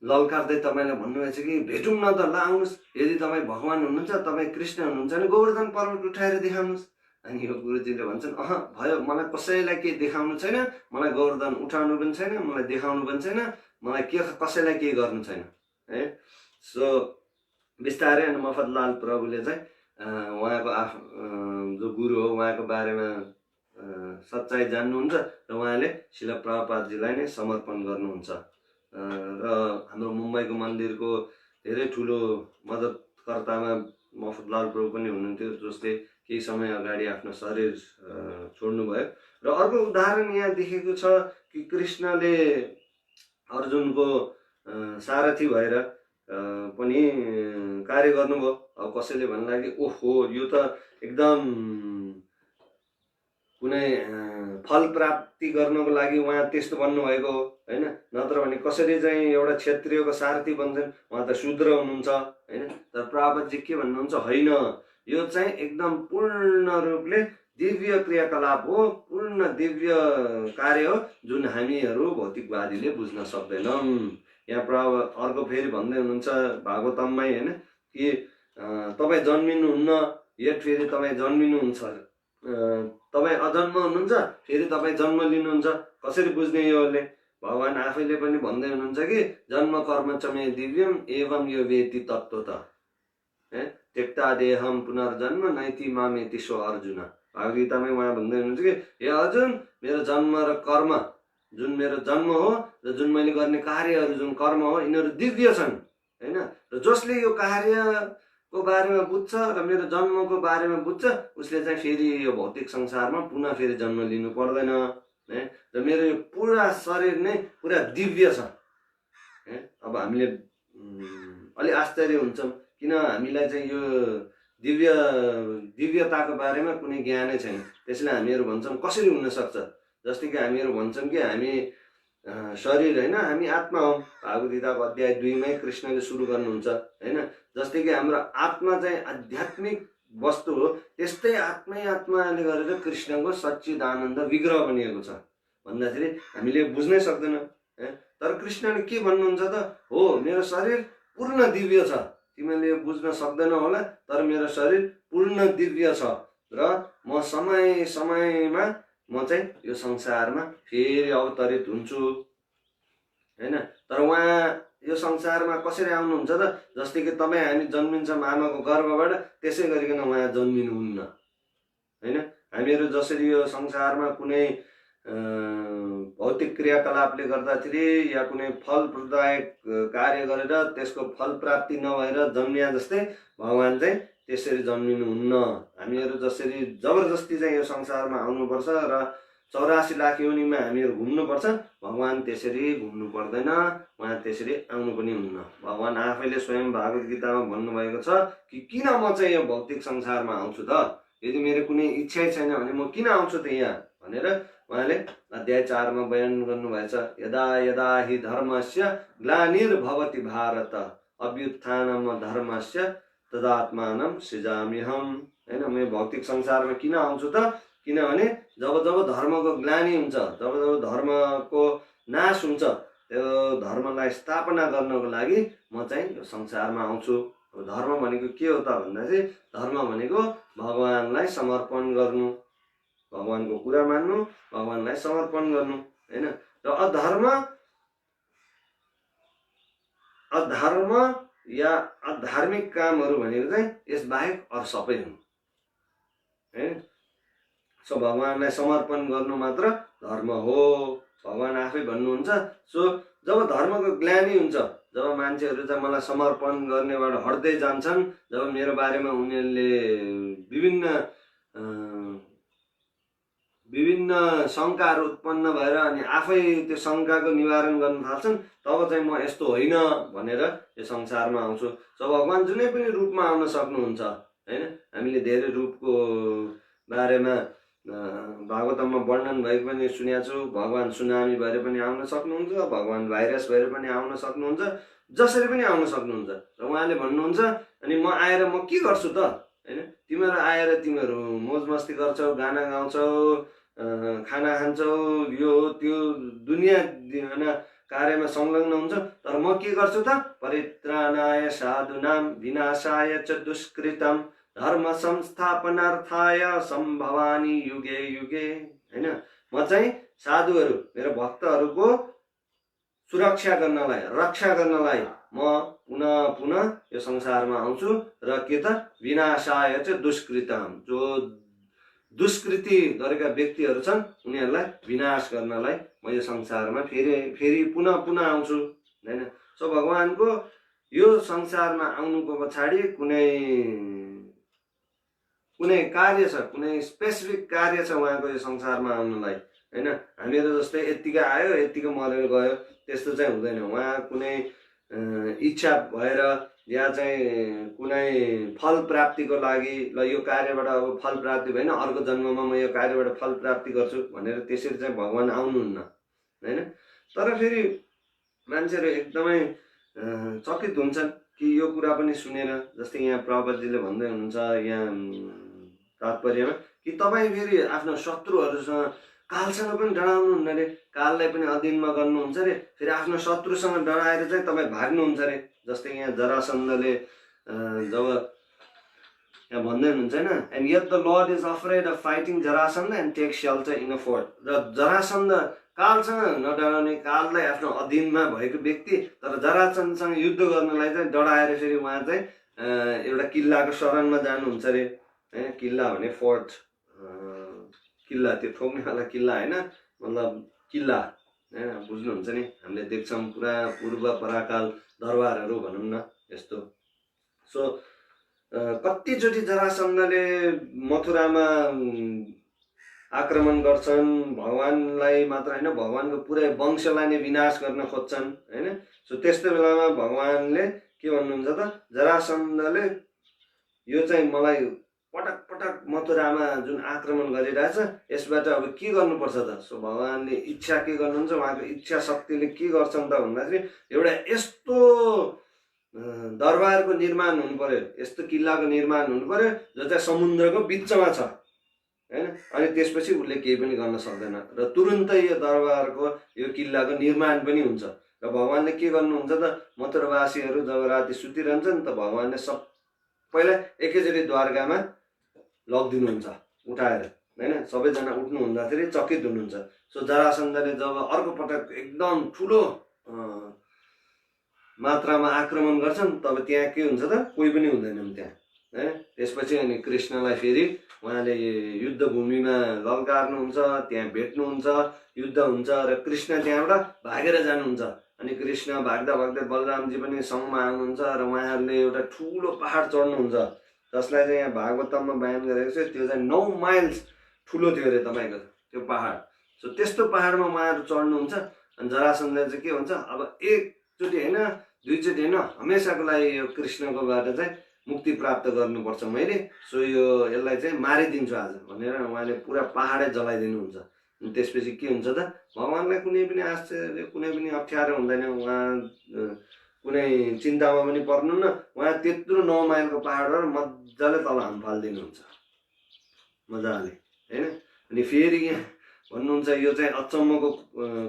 ललकार्दै तपाईँलाई भन्नुभएछ कि भेटौँ न त, ल आउनुहोस्, यदि तपाईँ भगवान हुनुहुन्छ, तपाईँ कृष्ण हुनुहुन्छ भने गोवर्धन पर्वत उठाएर देखाउनुहोस्। अनि यो गुरुजीले भन्छन्, भयो, मलाई कसैलाई केही देखाउनु छैन, मलाई गोवर्धन उठाउनु पनि छैन, मलाई देखाउनु पनि छैन, मलाई कसैलाई केही गर्नु छैन है। सो बिस्तारै अनि मफतलाल प्रभुले चाहिँ उहाँको जो गुरु हो उहाँको बारेमा सच्चाइ जान्नुहुन्छ र उहाँले शिल प्रभुपादजीलाई नै समर्पण गर्नुहुन्छ। र हाम्रो मुम्बईको मन्दिरको धेरै ठुलो मद्दतकर्तामा मफतलाल प्रभु पनि हुनुहुन्थ्यो, जसले केही समय अगाडि आफ्नो शरीर छोड्नुभयो। र अर्को उदाहरण यहाँ देखेको छ कि कृष्णले अर्जुनको सारथी भएर पनि कार्य गर्नुभयो। अब कसैले भन्ला कि ओहो, यो त एकदम कुनै फल प्राप्ति गर्नको लागि उहाँ त्यस्तो भन्नुभएको हो होइन, नत्र भने कसरी चाहिँ एउटा क्षत्रियको सारथी बन्छन्, उहाँ त शूद्र हुनुहुन्छ होइन। तर प्रभुपादजी के भन्नुहुन्छ, होइन, यो चाहिँ एकदम पूर्ण रूपले दिव्य क्रियाकलाप हो, पूर्ण दिव्य कार्य हो, जुन हामीहरू भौतिकवादीले बुझ्न सक्दैनौँ। यहाँ प्रभु अर्को फेरि भन्दै हुनुहुन्छ भागवतममै होइन कि तपाईँ जन्मिनुहुन्न, यट फेरि तपाईँ जन्मिनुहुन्छ, तपाईँ अजन्म हुनुहुन्छ, फेरि तपाईँ जन्म लिनुहुन्छ। कसरी बुझ्ने योले? भगवान् आफैले पनि भन्दै हुनुहुन्छ कि जन्म कर्म च मे दिव्यम एवं यो वेति तत्त्वतः त्यक्ता देहम पुनर्जन्म नैति मामेति सो अर्जुन। भागवतगीतामै उहाँ भन्दै हुनुहुन्छ कि हे अर्जुन, मेरो जन्म र कर्म, जुन मेरो जन्म हो र जुन मैले गर्ने कार्यहरू जुन कर्म हो, यिनीहरू दिव्य छन् होइन। र जसले यो कार्यको बारेमा बुझ्छ र मेरो जन्मको बारेमा बुझ्छ, उसले चाहिँ फेरि यो भौतिक संसारमा पुनः फेरि जन्म लिनु पर्दैन है। र मेरो यो पुरा शरीर नै पुरा दिव्य छ। अब हामीले अलि आश्चर्य हुन्छौँ, किन हामीलाई चाहिँ यो दिव्यताको बारेमा कुनै ज्ञानै छैन। त्यसले हामीहरू भन्छौँ कसरी हुन सक्छ, जस्तै कि हामीहरू भन्छौँ कि हामी शरीर होइन, हामी आत्मा हौ। भागवतगीताको अध्याय 2मै कृष्णले सुरु गर्नुहुन्छ होइन। जस्तै कि हाम्रो आत्मा चाहिँ आध्यात्मिक वस्तु हो, त्यस्तै आत्माले गरेर कृष्णको सच्चिदानन्द विग्रह बनिएको छ भन्दाखेरि हामीले बुझ्नै सक्दैनौँ। तर कृष्णले के भन्नुहुन्छ त, हो मेरो शरीर पूर्ण दिव्य छ, तिमीले बुझ्न सक्दैनौ होला, तर मेरो शरीर पूर्ण दिव्य छ र म समय समयमा म चाहिँ यो संसारमा फेरि अवतरित हुन्छु होइन। तर उहाँ यो संसारमा कसरी आउनुहुन्छ त, जस्तै कि तपाईँ हामी जन्मिन्छौँ आमाको गर्भबाट, त्यसै गरिकन उहाँ जन्मिनुहुन्न होइन। हामीहरू जसरी यो संसारमा कुनै भौतिक क्रियाकलापले गर्दाखेरि या कुनै फल प्रदायक कार्य गरेर त्यसको फल प्राप्ति नभएर जन्मिया जस्तै भगवान् चाहिँ त्यसरी जन्मिनुहुन्न। हामीहरू जसरी जबरजस्ती चाहिँ यो संसारमा आउनुपर्छ र 84 लाख योनिमा हामीहरू घुम्नुपर्छ, भगवान् त्यसरी घुम्नु पर्दैन, उहाँ त्यसरी आउनु पनि हुन्न। भगवान् आफैले स्वयं भागवत गीतामा भन्नुभएको छ कि किन म चाहिँ यो भौतिक संसारमा आउँछु त, यदि मेरो कुनै इच्छै छैन भने म किन आउँछु त यहाँ भनेर उहाँले अध्याय 4मा बयान गर्नुभएछ। यदा यदा हि धर्मस्य ग्लानिर्भवति भारत अभ्युत्थानम धर्मस्य तदात्मानं सृजाम्यहम् होइन। म भौतिक संसारमा किन आउँछु त, किनभने जब जब धर्मको ग्लानि हुन्छ, जब जब धर्मको नाश हुन्छ, त्यो धर्मलाई स्थापना गर्नको लागि म चाहिँ यो संसारमा आउँछु। धर्म भनेको के हो त भन्दा चाहिँ धर्म भनेको भगवान्लाई समर्पण गर्नु, भगवानको कुरा मान्नु, भगवान्लाई समर्पण गर्नु होइन। र अधर्म या अधार्मिक कामहरू भनेको चाहिँ यसबाहेक अरू सबै हुन् है। सो भगवान्लाई समर्पण गर्नु मात्र धर्म हो, भगवान् आफै भन्नुहुन्छ। सो जब धर्मको ग्लानि हुन्छ, जब मान्छेहरू चाहिँ मलाई समर्पण गर्नेबाट हट्दै जान्छन्, जब मेरो बारेमा उनीहरूले विभिन्न शङ्काहरू उत्पन्न भएर अनि आफै त्यो शङ्काको निवारण गर्न थाल्छन्, तब चाहिँ म यस्तो होइन भनेर यो संसारमा आउँछु। सो भगवान् जुनै पनि रूपमा आउन सक्नुहुन्छ होइन। हामीले धेरै रूपको बारेमा भागवतमा वर्णन भएको पनि सुनेको छु। भगवान् सुनामी भएर पनि आउन सक्नुहुन्छ, भगवान् भाइरस भएर पनि आउन सक्नुहुन्छ, जसरी पनि आउन सक्नुहुन्छ। र उहाँले भन्नुहुन्छ अनि म आएर म के गर्छु त होइन, तिमीहरू आएर तिमीहरू मोज मस्ती गर्छौ, गाना गाउँछौ, खाना खान्छौ, यो त्यो दुनियाँ कार्यमा संलग्न हुन्छ। तर म के गर्छु त? परित्राणाय साधूनां विनाशाय च दुष्कृतम् धर्म संस्थापनार्थाय सम्भवामि युगे युगे। हैन, म चाहिँ साधुहरू मेरो भक्तहरूको सुरक्षा गर्नलाई, रक्षा गर्नलाई म पुनः पुनः यो संसारमा आउँछु र के त? विनाशाय चाहिँ दुष्कृतम, जो दुष्कृति गरेका व्यक्तिहरू छन् उनीहरूलाई विनाश गर्नलाई म यो संसारमा फेरि पुनः पुनः आउँछु। हैन, सो भगवानको यो संसारमा आउनुको पछाडि कुनै कार्य छ, कुनै स्पेसिफिक कार्य छ उहाँको यो संसारमा आउनलाई। हैन, हामीहरू जस्तै यत्तिकै आयो यत्तिकै मरेर गयो त्यस्तो चाहिँ हुँदैन। उहाँ कुनै इच्छा भएर या चाहिँ कुनै फल प्राप्तिको लागि ल यो कार्यबाट अब फल प्राप्ति भएन, अर्को जन्ममा म यो कार्यबाट फल प्राप्ति गर्छु भनेर त्यसरी चाहिँ भगवान आउनुहुन्न। हैन, तर फेरि मान्छेहरू एकदमै चकित हुन्छन् कि यो कुरा पनि सुनेर, जस्तै यहाँ प्रभुजीले भन्दै हुनुहुन्छ यहाँ तात्पर्यमा कि तपाईँ फेरि आफ्नो शत्रुहरूसँग कालसँग पनि डराउनुहुन्न रे, काललाई पनि अधीनमा गर्नुहुन्छ रे, फेरि आफ्नो शत्रुसँग डराएर चाहिँ तपाईँ भाग्नुहुन्छ रे। जस्तै यहाँ जरासन्धले जब यहाँ भन्दै हुनुहुन्छ होइन, and yet the lord is afraid of fighting Jarasandha and take shelter in a fort. र जरासन्ध कालसँग नडराउने, काललाई आफ्नो अधीनमा भएको व्यक्ति, तर जरासन्धसँग युद्ध गर्नलाई चाहिँ डराएर फेरि उहाँ चाहिँ एउटा किल्लाको शरणमा जानुहुन्छ रे। होइन, किल्ला भने फोर्ट, किल्ला त्यो ठोक्नेवाला किल्ला होइन, मतलब किल्ला। होइन, बुझ्नुहुन्छ नि, हामीले देख्छौँ पुरा पूर्व पराकाल दरबारहरू भनौँ न यस्तो। सो कतिचोटि जरासन्धले मथुरामा आक्रमण गर्छन्, भगवानलाई मात्र होइन भगवानको पुरै वंशलाई नै विनाश गर्न खोज्छन्। होइन, सो त्यस्तो बेलामा भगवानले के भन्नुहुन्छ त? जरासन्धले यो चाहिँ मलाई पटक पटक मथुरामा जुन आक्रमण गरिरहेछ यसबाट अब के गर्नुपर्छ त? सो भगवानले इच्छा के गर्नुहुन्छ, उहाँको इच्छा शक्तिले के गर्छन् त भन्दाखेरि एउटा यस्तो दरबारको निर्माण हुनु पर्यो, यस्तो किल्लाको निर्माण हुनु पर्यो जो चाहिँ समुद्रको बिचमा छ। हैन, अनि त्यसपछि उसले केही पनि गर्न सक्दैन र तुरुन्तै यो दरबारको यो किल्लाको निर्माण पनि हुन्छ। र भगवानले के गर्नुहुन्छ त? मथुरावासीहरू जब राति सुतिरहन्छन् त भगवानले सबैलाई एकैचोटि द्वारकामा लगिदिनुहुन्छ उठाएर। हैन, सबैजना उठ्नु हुँदाखेरि चकित हुनुहुन्छ। सो जरासन्धले जब अर्को पटक एकदम ठुलो मात्रामा आक्रमण गर्छन् तब त्यहाँ के हुन्छ त? कोही पनि हुँदैनन् त्यहाँ। हैन, त्यसपछि अनि कृष्णलाई फेरि उहाँले युद्ध भूमिमा लल्कार्नुहुन्छ, त्यहाँ भेट्नुहुन्छ, युद्ध हुन्छ र कृष्ण त्यहाँबाट भागेर जानुहुन्छ। अनि कृष्ण भाग्दा भाग्दै बलरामजी पनि सँगमा आउनुहुन्छ र उहाँहरूले एउटा ठुलो पहाड चढ्नुहुन्छ, जसलाई चाहिँ यहाँ भागवतममा बयान गरेको छ। त्यो चाहिँ 9 माइल्स ठुलो थियो अरे तपाईँको त्यो पहाड। सो त्यस्तो पहाडमा उहाँहरू चढ्नुहुन्छ। अनि जरासन्धले चाहिँ के भन्छ, अब एकचोटि होइन दुईचोटि होइन, हमेसाको लागि यो कृष्णकोबाट चाहिँ मुक्ति प्राप्त गर्नुपर्छ मैले। सो यो यसलाई चाहिँ मारिदिन्छु आज भनेर उहाँले पुरा पहाडै जलाइदिनुहुन्छ। अनि त्यसपछि के हुन्छ त? भगवानलाई कुनै पनि आश्चर्य, कुनै पनि अप्ठ्यारो हुँदैन, उहाँ कुनै चिन्तामा पनि पर्नुहुन्न। उहाँ त्यत्रो 9 माइलको पहाडबाट मजाले तल हामफालिदिनुहुन्छ मजाले। होइन, अनि फेरि यहाँ भन्नुहुन्छ यो चाहिँ अचम्मको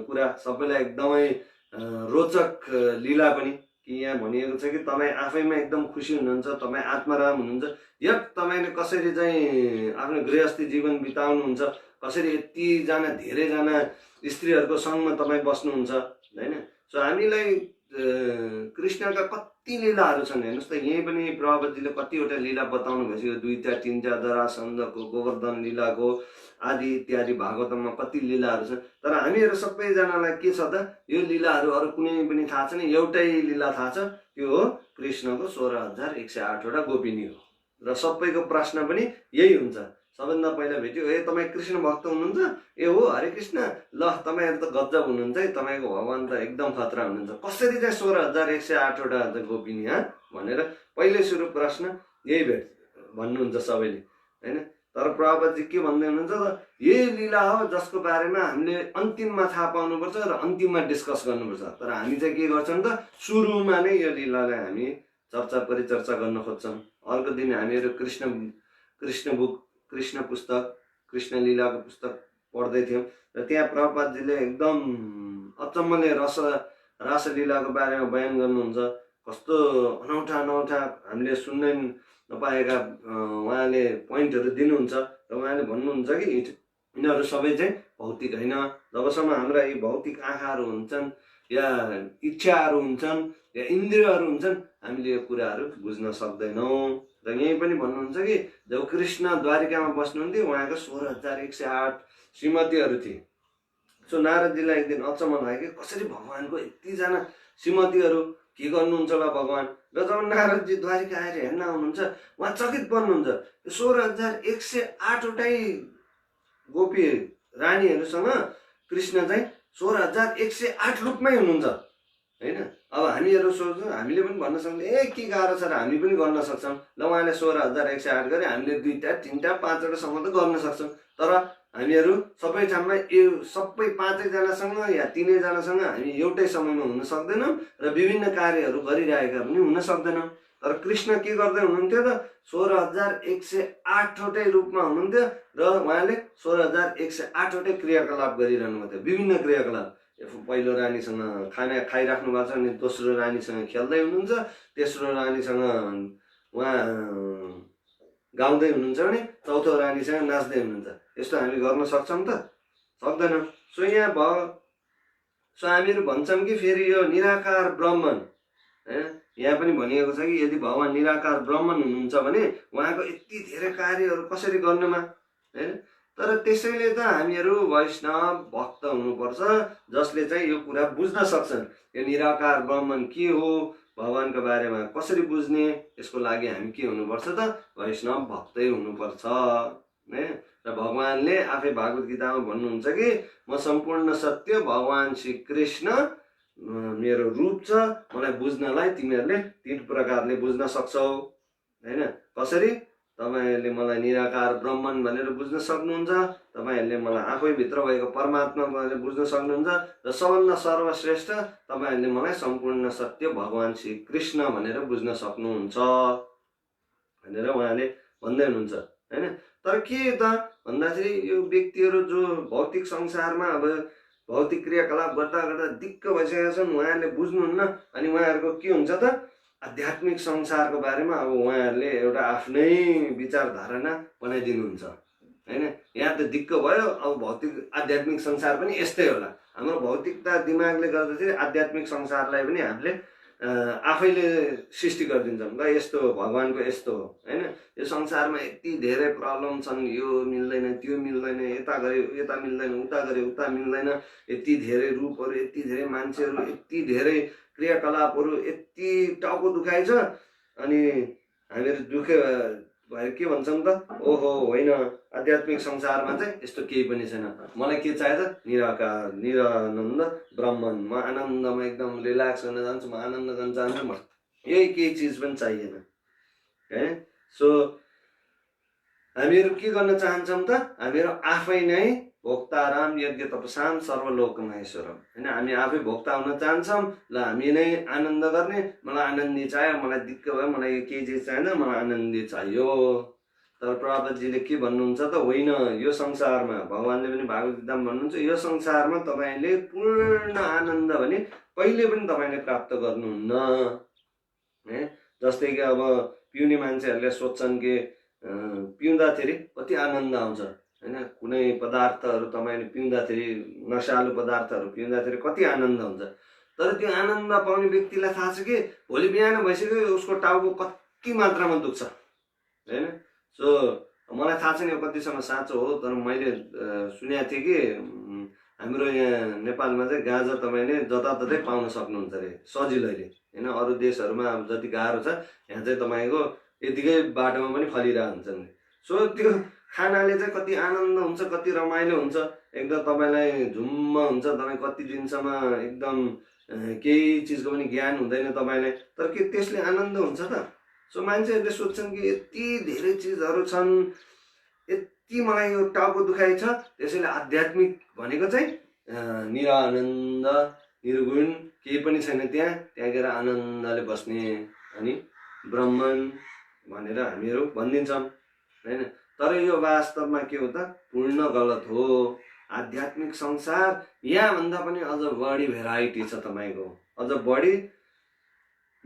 कुरा, सबैलाई एकदमै रोचक लीला पनि कि यहाँ भनिएको छ कि तपाईँ आफैमा एकदम खुसी हुनुहुन्छ, तपाईँ आत्माराम हुनुहुन्छ, यत तपाईँले कसरी चाहिँ आफ्नो गृहस्थी जीवन बिताउनुहुन्छ, कसरी यतिजना धेरैजना स्त्रीहरूको सँगमा तपाईँ बस्नुहुन्छ। होइन, सो हामीलाई कृष्णका कति लीलाहरू छन्। हेर्नुहोस् त, यहीँ पनि प्रभुजीले कतिवटा लीला बताउनु भइसक्यो, 2 3 जरासन्धको, गोवर्धन लीलाको आदि इत्यादि भागवतममा कति लीलाहरू छन्। तर हामीहरू सबैजनालाई के छ त? यो लीलाहरू अरू कुनै पनि थाहा छैन, एउटै लीला थाहा छ, त्यो हो कृष्णको 16,108 वटा गोपिनी हो। र सबैको प्रश्न पनि यही हुन्छ, सबभन्दा पहिला भेट्यो, ए तपाईँ कृष्ण भक्त हुनुहुन्छ? ए हो, हरे कृष्ण। ल तपाईँहरू त गजब हुनुहुन्छ है, तपाईँको भगवान त एकदम खतरा हुनुहुन्छ, कसरी चाहिँ 16,108 वटा गोपिनी भनेर पहिले सुरु प्रश्न यही भन्नुहुन्छ सबैले। होइन, तर प्रभुजी के भन्दै हुनुहुन्छ त? यही लीला हो जसको बारेमा हामीले अन्तिममा थाहा पाउनुपर्छ र अन्तिममा डिस्कस गर्नुपर्छ। तर हामी चाहिँ के गर्छौँ त? सुरुमा नै यो लीलालाई हामी चर्चा परिचर्चा गर्न खोज्छौँ। अर्को दिन हामीहरू कृष्ण पुस्तक, कृष्ण लीलाको पुस्तक पढ्दै थियौँ र त्यहाँ प्रभुपादजीले एकदम अचम्मले रासलीलाको बारेमा बयान गर्नुहुन्छ। कस्तो अनौठा अनौठा हामीले सुन्नै नपाएका उहाँले पोइन्टहरू दिनुहुन्छ र उहाँले भन्नुहुन्छ कि यिनीहरू सबै चाहिँ भौतिक होइन। जबसम्म हाम्रा यी भौतिक आँखाहरू हुन्छन् या इच्छाहरू हुन्छन् या इन्द्रियहरू हुन्छन् हामीले यो कुराहरू बुझ्न सक्दैनौँ। र यहीँ पनि भन्नुहुन्छ कि जब कृष्ण द्वारिकामा बस्नुहुन्थ्यो उहाँको 16,108 श्रीमतीहरू थिए। सो नारदजीलाई एक दिन अचम्म लाग्यो कि कसरी भगवानको यतिजना श्रीमतीहरू के गर्नुहुन्छ बा भगवान। र जब नारदजी द्वारिका आएर हेर्न आउनुहुन्छ उहाँ चकित बन्नुहुन्छ। 16,108वटै गोपी रानीहरूसँग कृष्ण चाहिँ 16,108 रूपमै हुनुहुन्छ होइन। अब हामीहरू सोच्छौँ, हामीले पनि भन्न सक्छौँ के गाह्रो छ र हामी पनि गर्न सक्छौँ। ल उहाँले 16,108 गरे, हामीले 2टा 3टा 5वटासम्म त गर्न सक्छौँ। तर हामीहरू सबै ठाउँमा यो सबै 5जनासँग या 3जनासँग हामी एउटै समयमा हुन सक्दैनौँ र विभिन्न कार्यहरू गरिरहेका पनि हुन सक्दैनौँ। तर कृष्ण के गर्दै हुनुहुन्थ्यो त 16,108वटै रूपमा हुनुहुन्थ्यो र उहाँले 16,108वटै क्रियाकलाप गरिरहनु भएको थियो। विभिन्न क्रियाकलाप, पहिलो रानीसँग खाना खाइराख्नु भएको छ अनि दोस्रो रानीसँग खेल्दै हुनुहुन्छ, तेस्रो रानीसँग उहाँ गाउँदै हुनुहुन्छ भने चौथो रानीसँग नाच्दै हुनुहुन्छ। यस्तो हामी गर्न सक्छौँ त? सक्दैनौँ। सो हामीहरू भन्छौँ कि फेरि यो निराकार ब्रह्मन होइन, यहाँ पनि भनिएको छ कि यदि भगवान निराकार ब्रह्मन हुनुहुन्छ भने उहाँको यति धेरै कार्यहरू कसरी गर्नुमा होइन। तर त्यसैले त हामीहरू वैष्णव भक्त हुनुपर्छ जसले चाहिँ यो कुरा बुझ्न सक्छन्। यो निराकार ब्रह्मन के हो, भगवानको बारेमा कसरी बुझ्ने, यसको लागि हामी के हुनुपर्छ त? वैष्णव भक्तै हुनुपर्छ होइन। र भगवानले आफै भागवत गीतामा भन्नुहुन्छ कि म सम्पूर्ण सत्य भगवान श्री कृष्ण मेरो रूप छ, मलाई बुझ्नलाई तिमीहरूले 3 प्रकारले बुझ्न सक्छौ होइन। कसरी? तपाईहरूले मलाई निराकार ब्रह्मन भनेर बुझ्न सक्नुहुन्छ, तपाईहरूले मलाई आफैभित्र भएको परमात्मा भनेर बुझ्न सक्नुहुन्छ र सबभन्दा सर्वश्रेष्ठ तपाईहरूले मलाई सम्पूर्ण सत्य भगवान श्री कृष्ण भनेर बुझ्न सक्नुहुन्छ भनेर उहाँले भन्दै हुनुहुन्छ होइन। तर के त भन्दाखेरि यो व्यक्तिहरू जो भौतिक संसारमा अब भौतिक क्रियाकलाप गर्दा गर्दा दिक्क भइसकेका छन्, उहाँहरूले बुझ्नुहुन्न। अनि उहाँहरूको के हुन्छ त आध्यात्मिक संसारको बारेमा अब उहाँहरूले एउटा आफ्नै विचार धारणा बनाइदिनुहुन्छ होइन। यहाँ त दिक्क भयो। अब भौतिक आध्यात्मिक संसार पनि यस्तै होला। हाम्रो भौतिकता दिमागले गर्दाखेरि आध्यात्मिक संसारलाई पनि हामीले आफैले सृष्टि गरिदिन्छौँ। ल यस्तो हो, भगवानको यस्तो हो होइन। यो संसारमा यति धेरै प्रब्लम छन्, यो मिल्दैन त्यो मिल्दैन, यता गरे यता मिल्दैन, उता गरे उता मिल्दैन, यति धेरै रूपहरू, यति धेरै मान्छेहरू, यति धेरै क्रियाकलापहरू, यति टाउको दुखाइ छ। अनि हामीहरू दुःख भएर के भन्छौँ त? ओहो होइन, आध्यात्मिक संसारमा चाहिँ यस्तो केही पनि छैन। मलाई के चाहियो त? निराकार निरानन्द ब्रह्मन। म आनन्दमा एकदम रिल्याक्स गर्न चाहन्छु, म आनन्द गर्न चाहन्छु, म यही केही चिज पनि चाहिएन है। सो हामीहरू के गर्न चाहन्छौँ त? हामीहरू आफै नै भोक्ताराम यज्ञ तपसाम सर्वलोक महेश्वरम होइन। हामी आफै भोक्ता हुन चाहन्छौँ। ल हामी नै आनन्द गर्ने, मलाई आनन्दी चाहियो, मलाई दिक्क भयो, मलाई केही चिज चाहिएन, मलाई आनन्दी चाहियो। तर प्रभुपादजीले के भन्नुहुन्छ त? होइन, यो संसारमा भगवानले पनि भागवत गीतामा भन्नुहुन्छ, यो संसारमा तपाईँले पूर्ण आनन्द भने कहिले पनि तपाईँले प्राप्त गर्नुहुन्न है। जस्तै कि अब पिउने मान्छेहरूले सोध्छन् कि पिउँदाखेरि कति आनन्द आउँछ होइन। कुनै पदार्थहरू तपाईँले पिउँदाखेरि, नशालु पदार्थहरू पिउँदाखेरि कति आनन्द हुन्छ। तर त्यो आनन्द पाउने व्यक्तिलाई थाहा छ कि भोलि बिहान भइसक्यो उसको टाउको कति मात्रामा दुख्छ होइन। सो मलाई थाहा छैन यो कतिसम्म साँचो हो, तर मैले सुनेको थिएँ कि हाम्रो यहाँ नेपालमा चाहिँ गाँजा तपाईँले जताततै पाउन सक्नुहुन्छ अरे सजिलैले होइन। अरू देशहरूमा अब जति गाह्रो छ, यहाँ चाहिँ तपाईँको यतिकै बाटोमा पनि फलिरहेको हुन्छन्। सो त्यो खानाले चाहिँ कति आनन्द हुन्छ, कति रमाइलो हुन्छ, एकदम तपाईँलाई झुम्म हुन्छ। तपाईँ कति दिनसम्म एकदम केही चिजको पनि ज्ञान हुँदैन तपाईँलाई, तर के त्यसले आनन्द हुन्छ त? सो मान्छेहरूले सोध्छन् कि यति धेरै चिजहरू छन्, यति मलाई यो टाउको दुखाइ छ, त्यसैले आध्यात्मिक भनेको चाहिँ निरानन्द निर्गुण केही पनि छैन, त्यहाँ गएर आनन्दले बस्ने अनि ब्रह्मन भनेर हामीहरू भनिदिन्छौँ हैन। तर यो वास्तवमा के हो त, पूर्ण गलत हो। आध्यात्मिक संसार यहाँभन्दा पनि अझ बढी भेराइटी छ तपाईँको, अझ बढी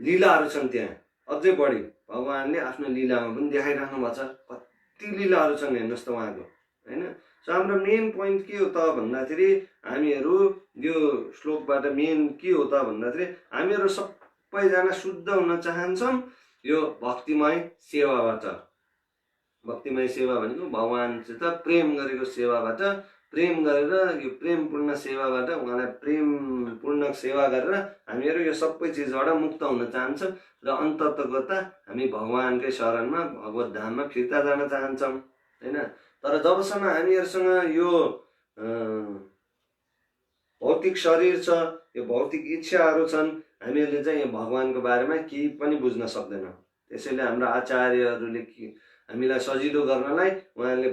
लीलाहरू छन् त्यहाँ, अझै बढी भगवानले आफ्नो लीलामा पनि देखाइराख्नु भएको छ। कति लीलाहरू छन् हेर्नुहोस् त उहाँको, होइन। सो हाम्रो मेन पोइन्ट के हो त भन्दाखेरि, हामीहरू यो श्लोकबाट मेन के हो त भन्दाखेरि, हामीहरू सबैजना शुद्ध हुन चाहन्छौँ यो भक्तिमय सेवाबाट। भक्तिमय सेवा भनेको भगवानसित प्रेम गरेको सेवाबाट, प्रेम गरेर यो प्रेमपूर्ण सेवाबाट, उहाँलाई प्रेमपूर्ण सेवा गरेर हामीहरू यो सबै चिजबाट मुक्त हुन चाहन्छौँ र अन्ततगत हामी भगवानकै शरणमा, भगवत धाममा फिर्ता जान चाहन्छौँ, होइन। तर जबसम्म हामीहरूसँग यो भौतिक शरीर छ, यो भौतिक इच्छाहरू छन्, हामीहरूले चाहिँ यो भगवानको बारेमा केही पनि बुझ्न सक्दैनौँ। त्यसैले हाम्रो आचार्यहरूले हामीलाई सजिलो गर्नलाई उहाँहरूले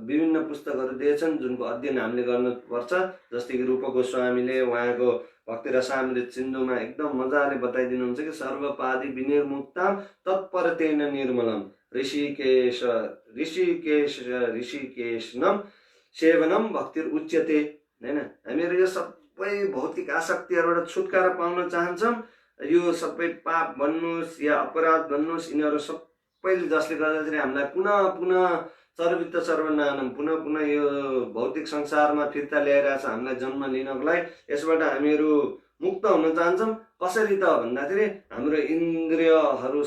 विभिन्न पुस्तकहरू दिएछन्, जुनको अध्ययन हामीले गर्नुपर्छ। जस्तै कि रूप गोस्वामीले उहाँको भक्ति रसामृत सिन्धुमा एकदम मजाले बताइदिनुहुन्छ कि सर्वपादि विनिर्मुक्ताम तत्परतेन निर्मलम ऋषिकेशनम सेवनम भक्तिर उच्यते, होइन। हामीहरू यो सबै भौतिक आसक्तिहरूबाट छुटकारा पाउन चाहन्छौँ। यो सबै पाप भन्नुहोस् या अपराध भन्नुहोस्, यिनीहरू सबैले जसले गर्दाखेरि हामीलाई पुनः पुनः सर्वित सर्वनानम पुनः यो भौतिक संसारमा फिर्ता ल्याइरहेछ हामीलाई जन्म लिनको लागि। यसबाट हामीहरू मुक्त हुन चाहन्छौँ। कसरी त भन्दाखेरि, हाम्रो इन्द्रियहरू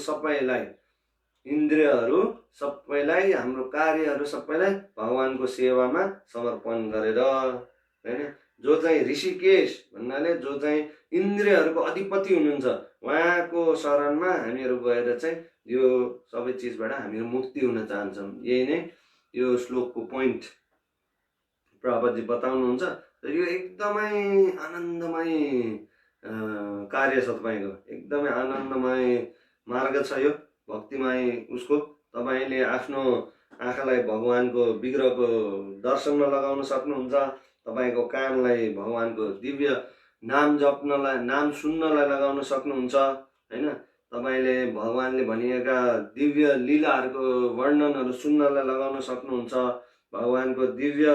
सबैलाई हाम्रो कार्यहरू सबैलाई भगवानको सेवामा समर्पण गरेर, होइन। जो चाहिँ ऋषिकेश भन्नाले जो चाहिँ इन्द्रियहरूको अधिपति हुनुहुन्छ, उहाँको शरणमा हामीहरू गएर चाहिँ यो सबै चिजबाट हामीहरू मुक्ति हुन चाहन्छौँ। यही नै यो श्लोकको पोइन्ट प्रभुजी बताउनुहुन्छ। र यो एकदमै आनन्दमय कार्य छ तपाईँको, एकदमै आनन्दमय मार्ग छ यो भक्तिमय उसको। तपाईँले आफ्नो आँखालाई भगवानको विग्रहको दर्शनमा लगाउन सक्नुहुन्छ, तपाईँको कानलाई भगवानको दिव्य नाम जप्नलाई, नाम सुन्नलाई लगाउन सक्नुहुन्छ, होइन। तपाईँले भगवानले भनिएका दिव्य लीलाहरूको वर्णनहरू सुन्नलाई लगाउन सक्नुहुन्छ। भगवानको दिव्य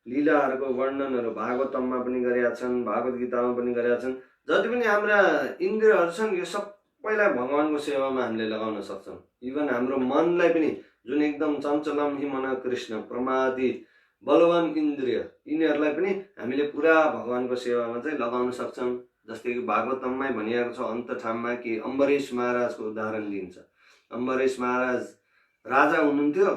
लीलाहरूको वर्णनहरू भागवतममा पनि गरेका छन्, भागवत गीतामा पनि गरेका छन्। जति पनि हाम्रा इन्द्रियहरू छन्, यो सबैलाई भगवानको सेवामा हामीले लगाउन सक्छौँ। इभन हाम्रो मनलाई पनि, जुन एकदम चञ्चलम हि मन कृष्ण प्रमादी बलवान इन्द्रिय, यिनीहरूलाई पनि हामीले पुरा भगवानको सेवामा चाहिँ लगाउन सक्छौँ। जस्तै कि भागवतममै भनिएको छ अन्त ठाउँमा कि अम्बरीश महाराजको उदाहरण दिन्छ। अम्बरीश महाराज राजा हुनुहुन्थ्यो